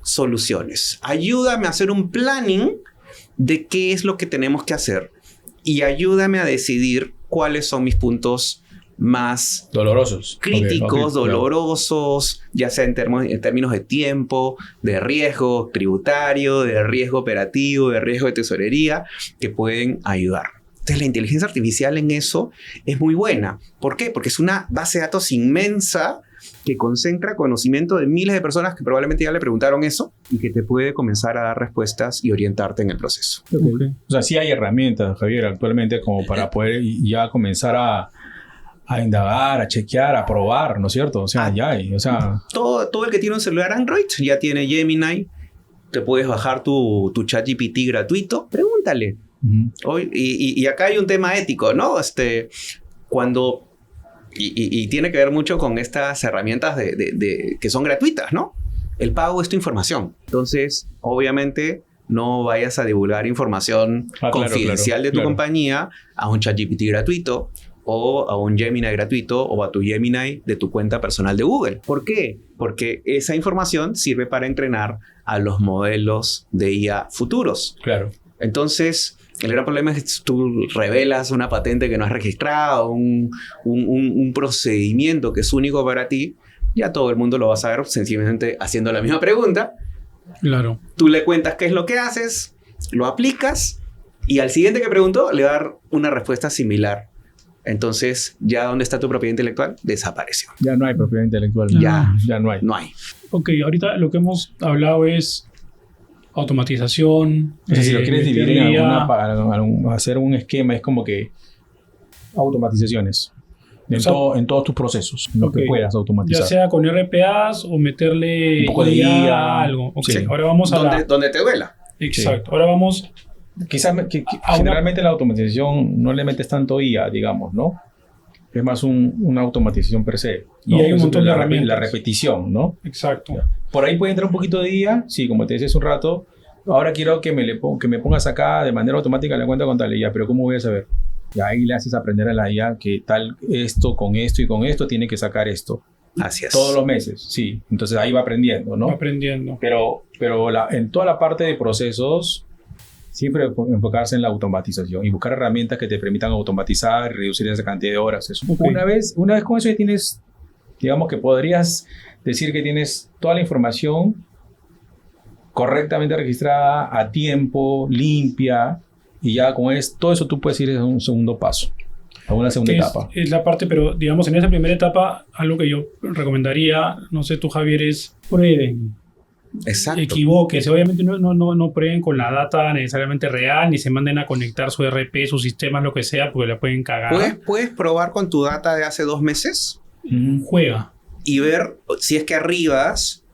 soluciones. Ayúdame a hacer un planning de qué es lo que tenemos que hacer y ayúdame a decidir cuáles son mis puntos más dolorosos, críticos, dolorosos, ya sea en términos de tiempo, de riesgo tributario, de riesgo operativo, de riesgo de tesorería, que pueden ayudar. Entonces, la inteligencia artificial en eso es muy buena. ¿Por qué? Porque es una base de datos inmensa que concentra conocimiento de miles de personas que probablemente ya le preguntaron eso y que te puede comenzar a dar respuestas y orientarte en el proceso. Okay. O sea, sí hay herramientas, Javier, actualmente como para poder ya comenzar a indagar, a chequear, a probar, ¿no es cierto? O sea, ya hay. O sea, todo el que tiene un celular Android ya tiene Gemini. Te puedes bajar tu ChatGPT gratuito. Pregúntale. Y acá hay un tema ético, ¿no? Cuando... Y tiene que ver mucho con estas herramientas que son gratuitas, ¿no? El pago es tu información. Entonces, obviamente, no vayas a divulgar información confidencial de tu compañía a un ChatGPT gratuito o a un Gemini gratuito o a tu Gemini de tu cuenta personal de Google. ¿Por qué? Porque esa información sirve para entrenar a los modelos de IA futuros. Claro. Entonces, el gran problema es que tú revelas una patente que no has registrado, un procedimiento que es único para ti, ya todo el mundo lo va a saber sencillamente haciendo la misma pregunta. Claro. Tú le cuentas qué es lo que haces, lo aplicas y al siguiente que preguntó le va a dar una respuesta similar. Entonces, ¿ya dónde está tu propiedad intelectual? Desapareció. Ya no hay propiedad intelectual. Ya no hay. No hay. Ok, ahorita lo que hemos hablado es automatización. O sea, si lo quieres dividir en alguna, hacer un esquema, es como que automatizaciones. En todos tus procesos, lo que puedas automatizar. Ya sea con RPAs o meterle un poco de IA, a algo. Okay. Sí. Ahora vamos a donde te duela. Exacto. Sí. Ahora vamos... Quizás generalmente la automatización no le metes tanto IA, digamos, ¿no? Es más una automatización per se, ¿no? Y hay un montón de herramientas. La repetición, ¿no? Exacto. Por ahí puede entrar un poquito de IA, sí, como te decía hace un rato. Ahora quiero que me pongas acá de manera automática la cuenta contable, ya, pero ¿cómo voy a saber? Y ahí le haces aprender a la IA que tal esto con esto y con esto tiene que sacar esto. Así es. Todos los meses, sí. Entonces ahí va aprendiendo, ¿no? Va aprendiendo. Pero en toda la parte de procesos, siempre enfocarse en la automatización y buscar herramientas que te permitan automatizar y reducir esa cantidad de horas. Eso. Okay. Una vez con eso ya tienes, digamos que podrías decir que tienes toda la información correctamente registrada, a tiempo, limpia, y ya con todo eso tú puedes ir a un segundo paso, a una segunda etapa. Es la parte, pero digamos en esa primera etapa, algo que yo recomendaría, no sé tú Javier, es prueben. Exacto. Equivóquense. Obviamente no prueben con la data necesariamente real, ni se manden a conectar su ERP, sus sistemas, lo que sea, porque la pueden cagar. ¿Puedes probar con tu data de hace 2 meses? Juega. Y ver si es que arribas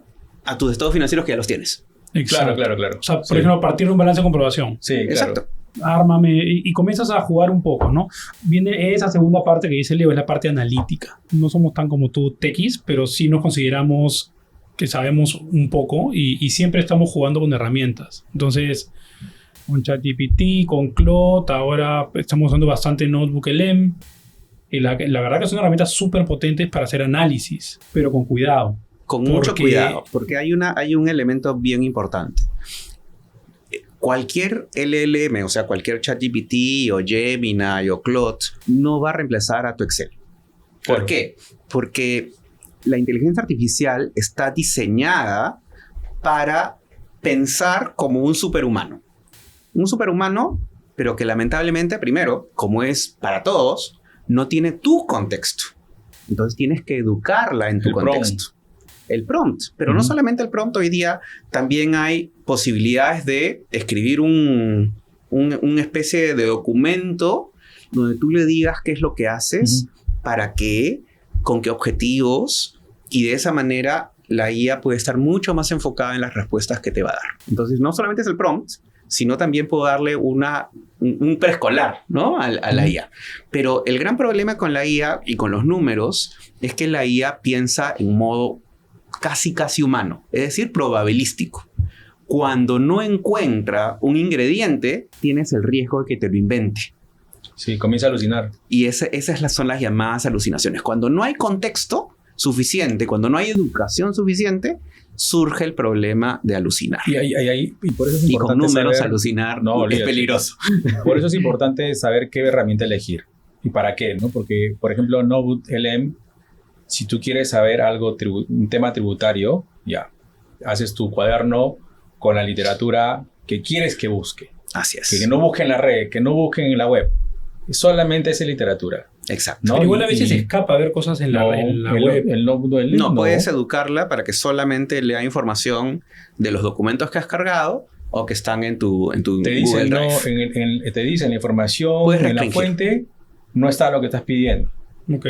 a tus estados financieros que ya los tienes. Exacto. Claro. O sea, por ejemplo, partir de un balance de comprobación. Sí, claro. Exacto. Ármame y comienzas a jugar un poco, ¿no? Viene esa segunda parte que dice Leo, es la parte analítica. No somos tan como tú techis, pero sí nos consideramos que sabemos un poco y siempre estamos jugando con herramientas. Entonces, con ChatGPT, con Claude, ahora estamos usando bastante NotebookLM. Y la verdad que son herramientas súper potentes para hacer análisis, pero con cuidado. Con mucho cuidado, porque hay un elemento bien importante. Cualquier LLM, o sea, cualquier ChatGPT o Gemini o Claude, no va a reemplazar a tu Excel. ¿Por Claro. qué? Porque la inteligencia artificial está diseñada para pensar como un superhumano. Un superhumano, pero que lamentablemente, primero, como es para todos, no tiene tu contexto. Entonces tienes que educarla en tu contexto. El prompt. Pero no solamente el prompt, hoy día también hay posibilidades de escribir una especie de documento donde tú le digas qué es lo que haces, para qué, con qué objetivos, y de esa manera la IA puede estar mucho más enfocada en las respuestas que te va a dar. Entonces, no solamente es el prompt, sino también puedo darle un preescolar, ¿no? a la IA. Pero el gran problema con la IA y con los números es que la IA piensa en modo casi humano, es decir, probabilístico. Cuando no encuentra un ingrediente, tienes el riesgo de que te lo invente. Sí, comienza a alucinar. Y esas son las llamadas alucinaciones. Cuando no hay contexto suficiente, cuando no hay educación suficiente, surge el problema de alucinar. Y por eso es Y importante con números saber, alucinar No, es olvídate. peligroso. Por eso es importante saber qué herramienta elegir y para qué, ¿no? Porque, por ejemplo, NotebookLM, si tú quieres saber algo, un tema tributario, ya, haces tu cuaderno con la literatura que quieres que busque. Así es. Que no busquen en la red, que no busquen en la web. Solamente esa literatura. Exacto. ¿no? Pero igual a veces Y- se escapa a ver cosas en la web. el NotebookLM No, puedes educarla para que solamente lea información de los documentos que has cargado o que están en tu te Google dicen, no, Drive. te dicen la información, Puedes en la restringir. fuente, no está lo que estás pidiendo. Ok.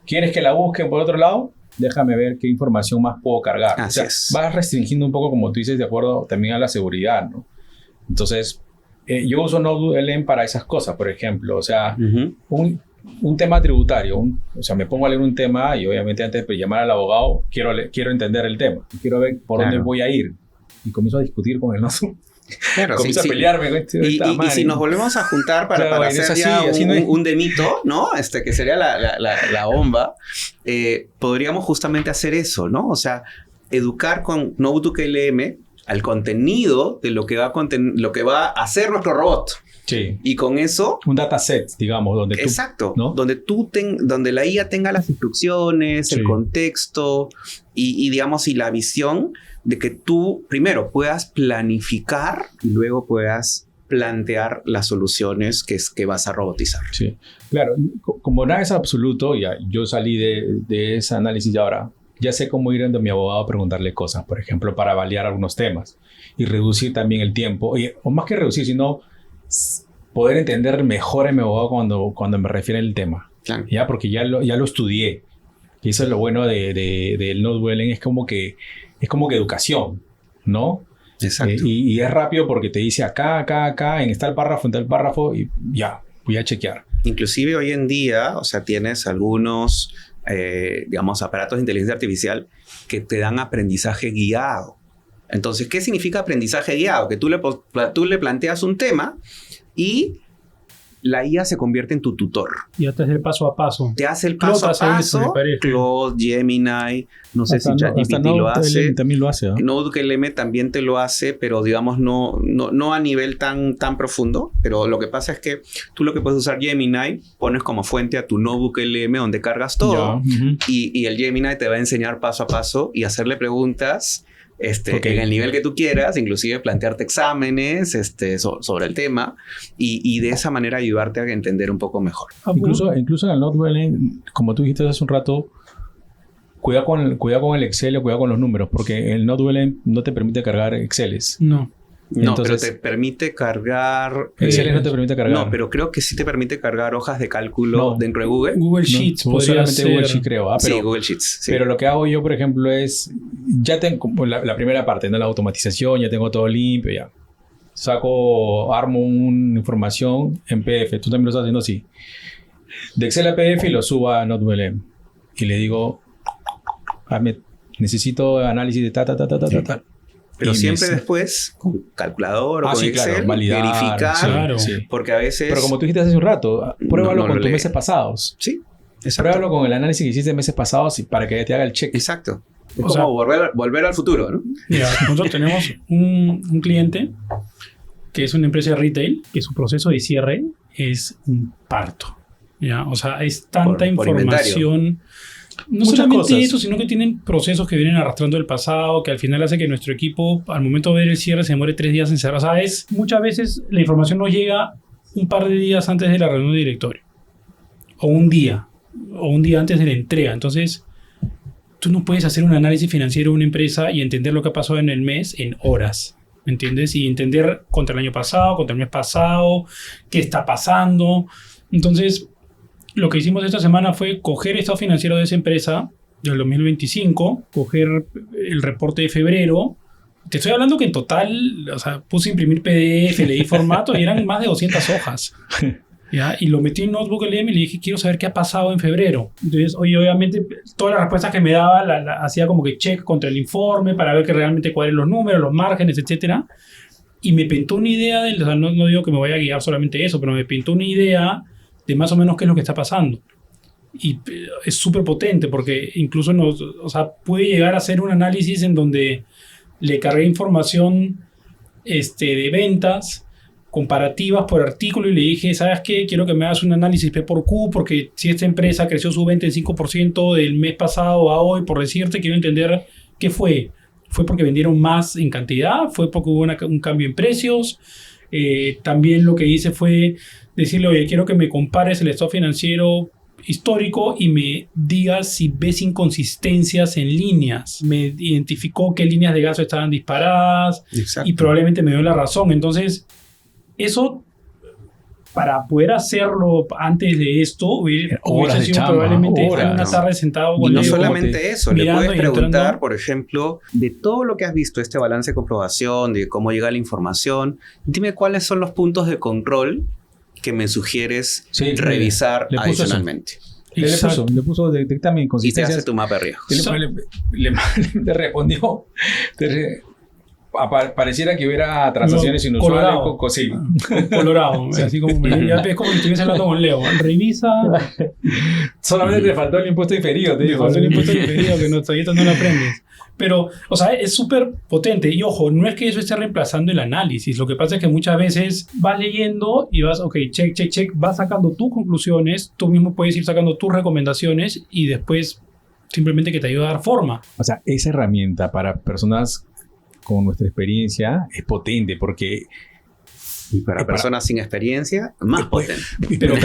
¿Quieres que la busquen por otro lado? Déjame ver qué información más puedo cargar. Así es. Vas restringiendo un poco, como tú dices, de acuerdo también a la seguridad, ¿no? Entonces, yo uso NotebookLM para esas cosas, por ejemplo. O sea, Ujú. un tema tributario. O sea, me pongo a leer un tema y obviamente antes de llamar al abogado, quiero entender el tema. Quiero ver por Claro. dónde voy a ir. Y comienzo a discutir con el Notebook. Claro, Comienzo sí, a pelearme con este Y si nos volvemos a juntar para Claro, hacer es así, ya así no es. un demito, ¿no? Que sería la bomba, podríamos justamente hacer eso, ¿no? O sea, educar con NotebookLM al contenido de lo que va a hacer nuestro robot. Sí. Y con eso... Un dataset, digamos, donde tú... Exacto, ¿no? donde la IA tenga las instrucciones, Sí. el contexto y digamos, y la visión de que tú primero puedas planificar y luego puedas plantear las soluciones que vas a robotizar. Sí, claro. Como nada es absoluto, ya yo salí de ese análisis y ahora ya sé cómo ir a mi abogado a preguntarle cosas, por ejemplo, para validar algunos temas y reducir también el tiempo. O más que reducir, sino poder entender mejor a mi abogado cuando me refiere al tema. Claro. Ya, porque ya lo estudié. Y eso es lo bueno del NotebookLM, es como que educación, ¿no? Exacto. Y es rápido porque te dice acá, en tal párrafo, y ya, voy a chequear. Inclusive hoy en día, o sea, tienes algunos, digamos, aparatos de inteligencia artificial que te dan aprendizaje guiado. Entonces, ¿qué significa aprendizaje guiado? Que tú le planteas un tema y la IA se convierte en tu tutor. Y hasta el paso a paso. Te hace el Claude paso a hace eso, paso. me parece. Claude, Gemini, no sé si Hasta ChatGPT lo hace. También lo hace, ¿no? NotebookLM también te lo hace, pero digamos no a nivel tan profundo. Pero lo que pasa es que tú lo que puedes usar Gemini, pones como fuente a tu NotebookLM donde cargas todo Ya, y el Gemini te va a enseñar paso a paso y hacerle preguntas Ok. en el nivel que tú quieras, inclusive plantearte exámenes sobre el tema y de esa manera ayudarte a entender un poco mejor. Incluso en el NotebookLM, como tú dijiste hace un rato, cuidado con el Excel o cuidado con los números, porque el NotebookLM no te permite cargar Exceles. No. No, Entonces, pero te permite cargar... Excel no te permite cargar. No, pero creo que sí te permite cargar hojas de cálculo No. dentro de Google. Google Sheets podría solamente ser. Google Sheets creo. Pero, Sí, Google Sheets. Sí. pero lo que hago yo, por ejemplo, es... Ya tengo la primera parte, ¿no? La automatización, ya tengo todo limpio, ya. Armo una información en PDF. Tú también lo estás haciendo así. De Excel a PDF y lo subo a NotWLM. Y le digo, necesito análisis de tal. Pero Y siempre me- después, con calculador o con sí, Excel, claro, validar, verificar. Claro. sí. Porque a veces... Pero como tú dijiste hace un rato, pruébalo no con lo tus lee. meses pasados. Sí, exacto. Pruébalo con el análisis que hiciste meses pasados para que te haga el check. Exacto. Es O como sea- volver al futuro, ¿no? Mira, nosotros tenemos un cliente que es una empresa de retail, que su proceso de cierre es un parto. ¿Ya? O sea, es tanta Por información. No Muchas solamente cosas. eso, sino que tienen procesos que vienen arrastrando del pasado, que al final hace que nuestro equipo, al momento de ver el cierre, se demore 3 días en cerrar. O sea, muchas veces la información nos llega un par de días antes de la reunión de directorio. O un día antes de la entrega. Entonces, tú no puedes hacer un análisis financiero de una empresa y entender lo que ha pasado en el mes en horas. ¿Me entiendes? Y entender contra el año pasado, contra el mes pasado, qué está pasando. Entonces, lo que hicimos esta semana fue coger el estado financiero de esa empresa del 2025, coger el reporte de febrero. Te estoy hablando que en total, o sea, puse a imprimir PDF, leí formato y eran más de 200 hojas. ¿Ya? Y lo metí en Notebook LM y le dije, quiero saber qué ha pasado en febrero. Entonces, oye, obviamente, todas las respuestas que me daba la hacía como que check contra el informe para ver que realmente cuáles los números, los márgenes, etcétera. Y me pintó una idea, o sea, no digo que me vaya a guiar solamente eso, pero me pintó una idea de más o menos qué es lo que está pasando. Y es súper potente porque incluso o sea, puede llegar a hacer un análisis en donde le cargué información de ventas, comparativas por artículo y le dije, ¿sabes qué? Quiero que me hagas un análisis P por Q porque si esta empresa creció su venta en 5% del mes pasado a hoy, por decirte, quiero entender qué fue. ¿Fue porque vendieron más en cantidad? ¿Fue porque hubo un cambio en precios? También lo que hice fue decirle, oye, quiero que me compares el estado financiero histórico y me digas si ves inconsistencias en líneas. Me identificó qué líneas de gasto estaban disparadas Exacto. y probablemente me dio la razón. Entonces, eso, para poder hacerlo antes de esto, hubiese Horas de sido chamba, probablemente horas, una ¿no? tarde sentado Y con no Leo, solamente eso, le mirando puedes y preguntar, entrando. por ejemplo, de todo lo que has visto, este balance de comprobación, de cómo llega la información, dime cuáles son los puntos de control que me sugieres Sí, revisar le puso eso. adicionalmente. Exacto. Le puso detectame Y te inconsistencias. hace tu mapa de riesgos. Le respondió. Pareciera que hubiera transacciones inusuales. Colorado. Sí. Colorado, así como ya ves como si estuviese hablando con Leo. Revisa. Solamente le faltó el impuesto diferido. Te Me dijo. faltó el impuesto diferido que todavía no lo aprendes. Pero, o sea, es súper potente. Y ojo, no es que eso esté reemplazando el análisis. Lo que pasa es que muchas veces vas leyendo y vas, ok, check, vas sacando tus conclusiones. Tú mismo puedes ir sacando tus recomendaciones y después simplemente que te ayuda a dar forma. O sea, esa herramienta para personas con nuestra experiencia es potente porque Y para personas sin experiencia, más potente. Pero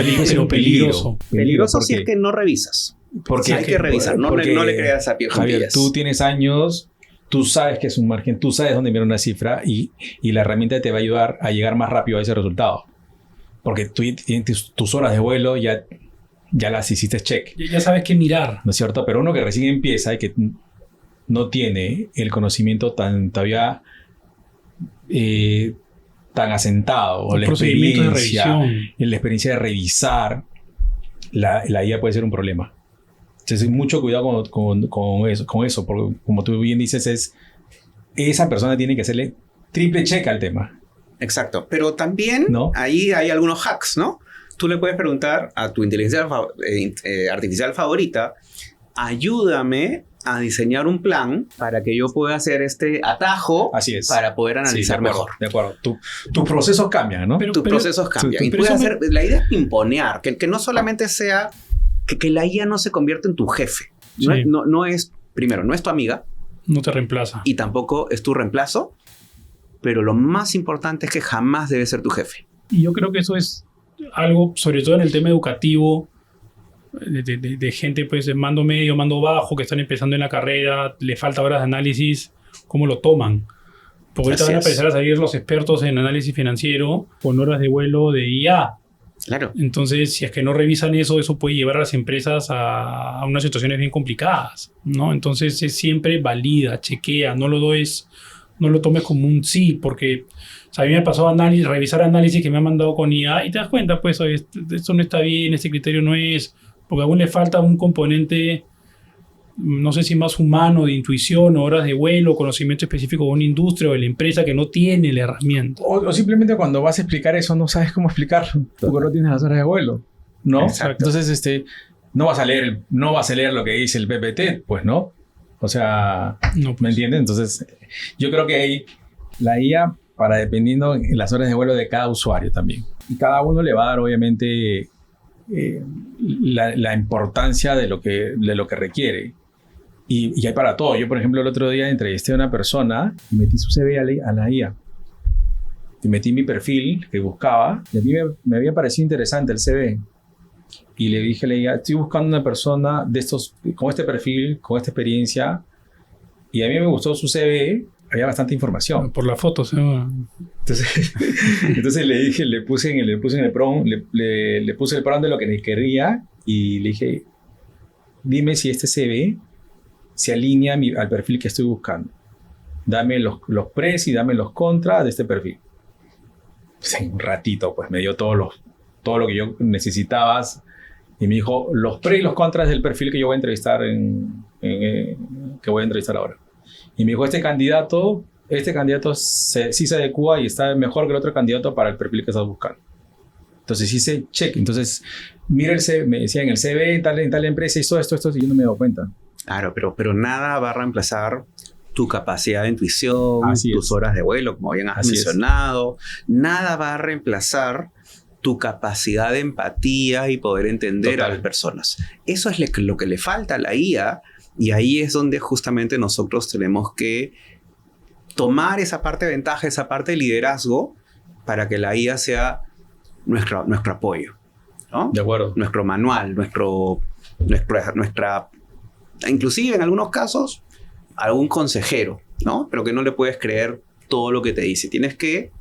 peligroso. Peligroso si es porque que no revisas. Porque hay que revisar, no le creas a pie Javier, juntillas. tú tienes años, tú sabes que es un margen, tú sabes dónde mirar una cifra y la herramienta te va a ayudar a llegar más rápido a ese resultado. Porque tú tienes tus horas de vuelo, ya las hiciste check, Ya sabes qué mirar. ¿no es cierto? Pero uno que recién empieza y que no tiene el conocimiento todavía tan asentado, o Los la procedimientos de experiencia de revisar, la IA puede ser un problema. Entonces, mucho cuidado con eso, porque como tú bien dices, esa persona tiene que hacerle triple check al tema. Exacto. Pero también ¿No? ahí hay algunos hacks, ¿no? Tú le puedes preguntar a tu inteligencia artificial favorita, ayúdame a diseñar un plan para que yo pueda hacer este atajo Así es. para poder Sí, analizar de acuerdo, mejor. De acuerdo. Tus procesos cambian, ¿no? Pero- Tus procesos cambian. Y pero puedes eso hacer, la idea es pimponear, que no solamente sea que la IA no se convierta en tu jefe. No, Sí. no es, primero, no es tu amiga No te reemplaza. y tampoco es tu reemplazo, pero lo más importante es que jamás debe ser tu jefe. Y yo creo que eso es algo, sobre todo en el tema educativo, de gente pues de mando medio, mando bajo, que están empezando en la carrera, le falta horas de análisis, cómo lo toman. Porque ahorita Así van a es. empezar a salir los expertos en análisis financiero con horas de vuelo de IA. Claro. Entonces, si es que no revisan eso, eso puede llevar a las empresas a unas situaciones bien complicadas, ¿no? Entonces, es siempre valida, chequea, no lo tomes como un sí, porque o sea, a mí me pasó revisar análisis que me han mandado con IA y te das cuenta, pues, oye, esto no está bien, este criterio no es, porque aún le falta un componente, no sé si más humano, de intuición, horas de vuelo, conocimiento específico de una industria o de la empresa que no tiene la herramienta. O simplemente cuando vas a explicar eso no sabes cómo explicar porque no tienes las horas de vuelo, ¿no? Exacto. Entonces, no vas a leer lo que dice el PPT, pues, ¿no? O sea, No, pues. ¿me entiendes? Entonces, yo creo que ahí la IA para dependiendo de las horas de vuelo de cada usuario también. Y cada uno le va a dar, obviamente, la importancia de lo que requiere. Y hay para todo. Yo, por ejemplo, el otro día entrevisté a una persona y metí su CV a la IA. Y metí mi perfil que buscaba y a mí me había parecido interesante el CV. Y le dije a la IA, estoy buscando una persona de estos, con este perfil, con esta experiencia. Y a mí me gustó su CV, había bastante información. Por las fotos, ¿no? Entonces le puse en el prompt, le puse el prompt de lo que quería y le dije, dime si este CV se alinea al perfil que estoy buscando. Dame los pres y dame los contras de este perfil. Pues en un ratito, pues me dio todo lo que yo necesitaba y me dijo los pres y los contras del perfil que yo voy a entrevistar que voy a entrevistar ahora. Y me dijo, este candidato sí se adecua y está mejor que el otro candidato para el perfil que estás buscando. Entonces hice check. Entonces, mira el CV, me decía en el CV, en tal empresa hizo esto, y yo no me he dado cuenta. Claro, pero nada va a reemplazar tu capacidad de intuición, Así tus es. horas de vuelo, como bien has Así es. mencionado. Nada va a reemplazar tu capacidad de empatía y poder entender Total. a las personas. Eso es lo que le falta a la IA, y ahí es donde justamente nosotros tenemos que tomar esa parte de ventaja, esa parte de liderazgo, para que la IA sea nuestro apoyo, ¿no? De acuerdo. Nuestro manual, nuestra, inclusive en algunos casos, algún consejero, ¿no? Pero que no le puedes creer todo lo que te dice. Tienes que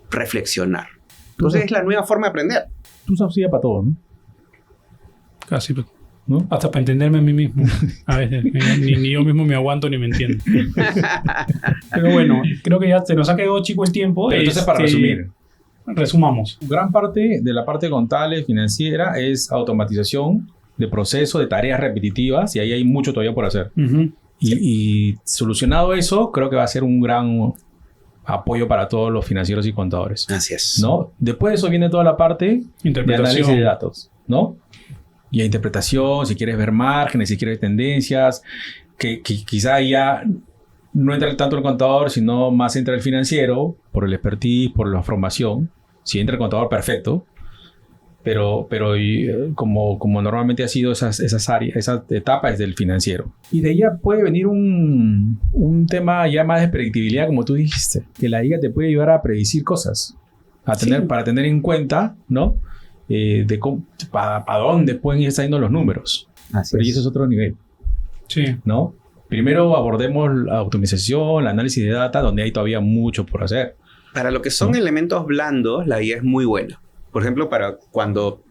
reflexionar. Entonces es la nueva forma de aprender. Tú usas IA para todo, ¿no? Casi, ¿No? hasta para entenderme a mí mismo. A veces, ni yo mismo me aguanto ni me entiendo. Pero bueno, creo que ya se nos ha quedado chico el tiempo. Pero entonces, para resumir, resumamos. gran parte de la parte contable financiera es automatización de procesos, de tareas repetitivas, y ahí hay mucho todavía por hacer. Uh-huh. Y solucionado eso, creo que va a ser un gran apoyo para todos los financieros y contadores, Así es. ¿no? Después de eso viene toda la parte de Interpretación. análisis de datos, ¿no? Y a interpretación, si quieres ver márgenes, si quieres tendencias, que quizá ya no entra tanto el contador, sino más entra el financiero, por el expertise, por la formación. Si entra el contador, perfecto. Pero como normalmente ha sido esas áreas, esas etapas del financiero. Y de ahí ya puede venir un tema ya más de predictibilidad, como tú dijiste, que la IA te puede ayudar a predecir cosas, para tener en cuenta, ¿no? Para dónde pueden ir saliendo los números. Así Pero es. y eso es otro nivel, Sí. ¿no? Primero abordemos la automatización, el análisis de data, donde hay todavía mucho por hacer. Para lo que son elementos blandos, la IA es muy buena. Por ejemplo, para cuando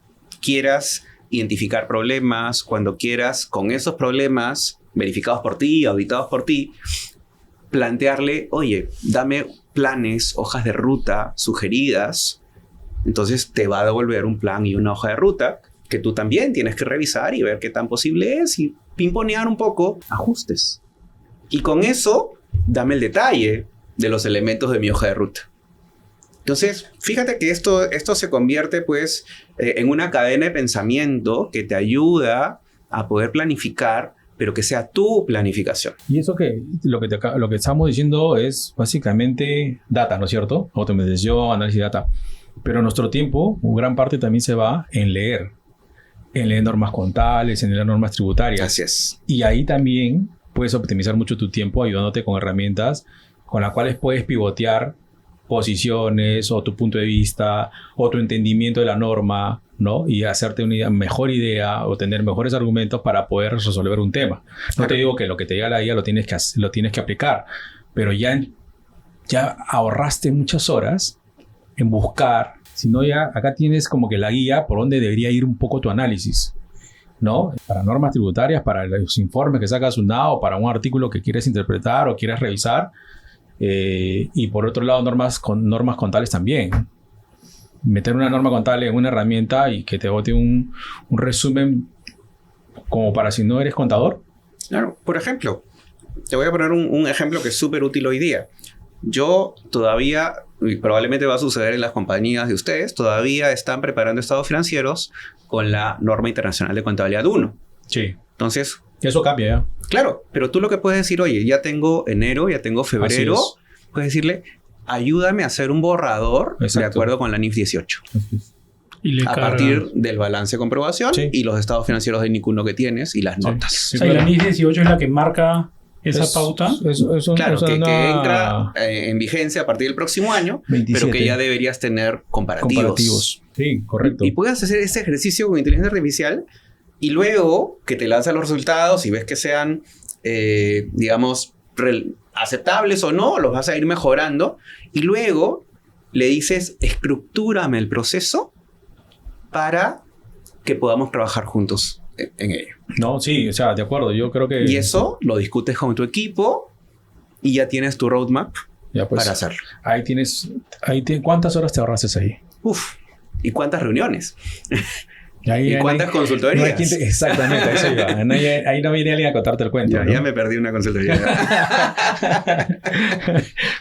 quieras identificar problemas, cuando quieras con esos problemas verificados por ti, auditados por ti, plantearle, oye, dame planes, hojas de ruta sugeridas. Entonces te va a devolver un plan y una hoja de ruta que tú también tienes que revisar y ver qué tan posible es y pimponear un poco ajustes. Y con eso, dame el detalle de los elementos de mi hoja de ruta. Entonces, fíjate que esto se convierte pues en una cadena de pensamiento que te ayuda a poder planificar, pero que sea tu planificación. Y eso que lo que estamos diciendo es básicamente data, ¿no es cierto? Automatización, análisis de data. Pero nuestro tiempo, gran parte también se va en leer normas contables, en leer normas tributarias. Así es. Y ahí también puedes optimizar mucho tu tiempo ayudándote con herramientas con las cuales puedes pivotear posiciones o tu punto de vista o tu entendimiento de la norma, ¿no? Y hacerte una mejor idea o tener mejores argumentos para poder resolver un tema. No te digo que lo que te diga la IA lo tienes que aplicar, pero ya ya ahorraste muchas horas en buscar, sino ya acá tienes como que la guía por donde debería ir un poco tu análisis, ¿no? Para normas tributarias, para los informes que sacas un lado, para un artículo que quieres interpretar o quieres revisar, y por otro lado normas contables también. Meter una norma contable en una herramienta y que te bote un resumen como para si no eres contador. Claro, por ejemplo, te voy a poner un ejemplo que es súper útil hoy día. Yo todavía, y probablemente va a suceder en las compañías de ustedes, todavía están preparando estados financieros con la norma internacional de contabilidad 1. Sí. Entonces, Eso cambia ya. claro, pero tú lo que puedes decir, oye, ya tengo enero, ya tengo febrero, Así puedes decirle, ayúdame a hacer un borrador de Exacto. acuerdo con la NIF 18. Y le A carga. partir del balance de comprobación Sí. y los estados financieros de NIC 1 que tienes y las notas. Sí, O sea, y la claro. NIF 18 es la que marca esa pauta. Claro, que una- entra en vigencia a partir del próximo año, 27. pero que ya deberías tener comparativos. Sí, correcto. Y puedes hacer ese ejercicio con inteligencia artificial y luego que te lanza los resultados y ves que sean, digamos, aceptables o no, los vas a ir mejorando. Y luego le dices, estructúrame el proceso para que podamos trabajar juntos en ello. No, sí, o sea, de acuerdo. Yo creo que... Y eso lo discutes con tu equipo y ya tienes tu roadmap ya, pues, para hacerlo. ahí tienes... ¿Cuántas horas te ahorraste ahí? Uf, ¿y cuántas reuniones? Ahí, ¿Y cuántas consultorías? no hay quien exactamente, eso iba. Ahí no viene alguien a contarte el cuento. Ya, ¿no? ya me perdí una consultoría.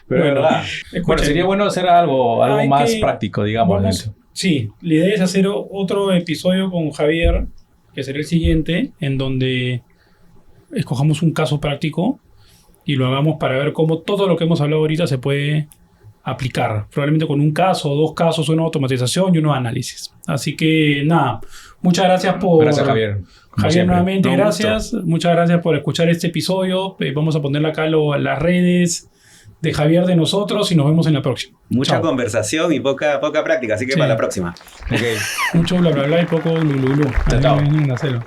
Pero Bueno, verdad. escuchen. Bueno, sería bueno hacer algo Hay más que- práctico, digamos. Vamos- sí, la idea es hacer otro episodio con Javier, que será el siguiente, en donde escojamos un caso práctico y lo hagamos para ver cómo todo lo que hemos hablado ahorita se puede aplicar. Probablemente con un caso o dos casos, una automatización y unos análisis. Así que nada, muchas gracias por... Gracias, Javier. Como Javier, siempre. nuevamente, Un gracias. Muchas gracias por escuchar este episodio. Vamos a ponerle acá las redes de Javier de nosotros y nos vemos en la próxima. Mucha Chao. conversación y poca práctica, así que Sí. para la próxima. Ok. Mucho bla bla bla y poco lululu. Chao, chao. Ahí vienen a hacerlo.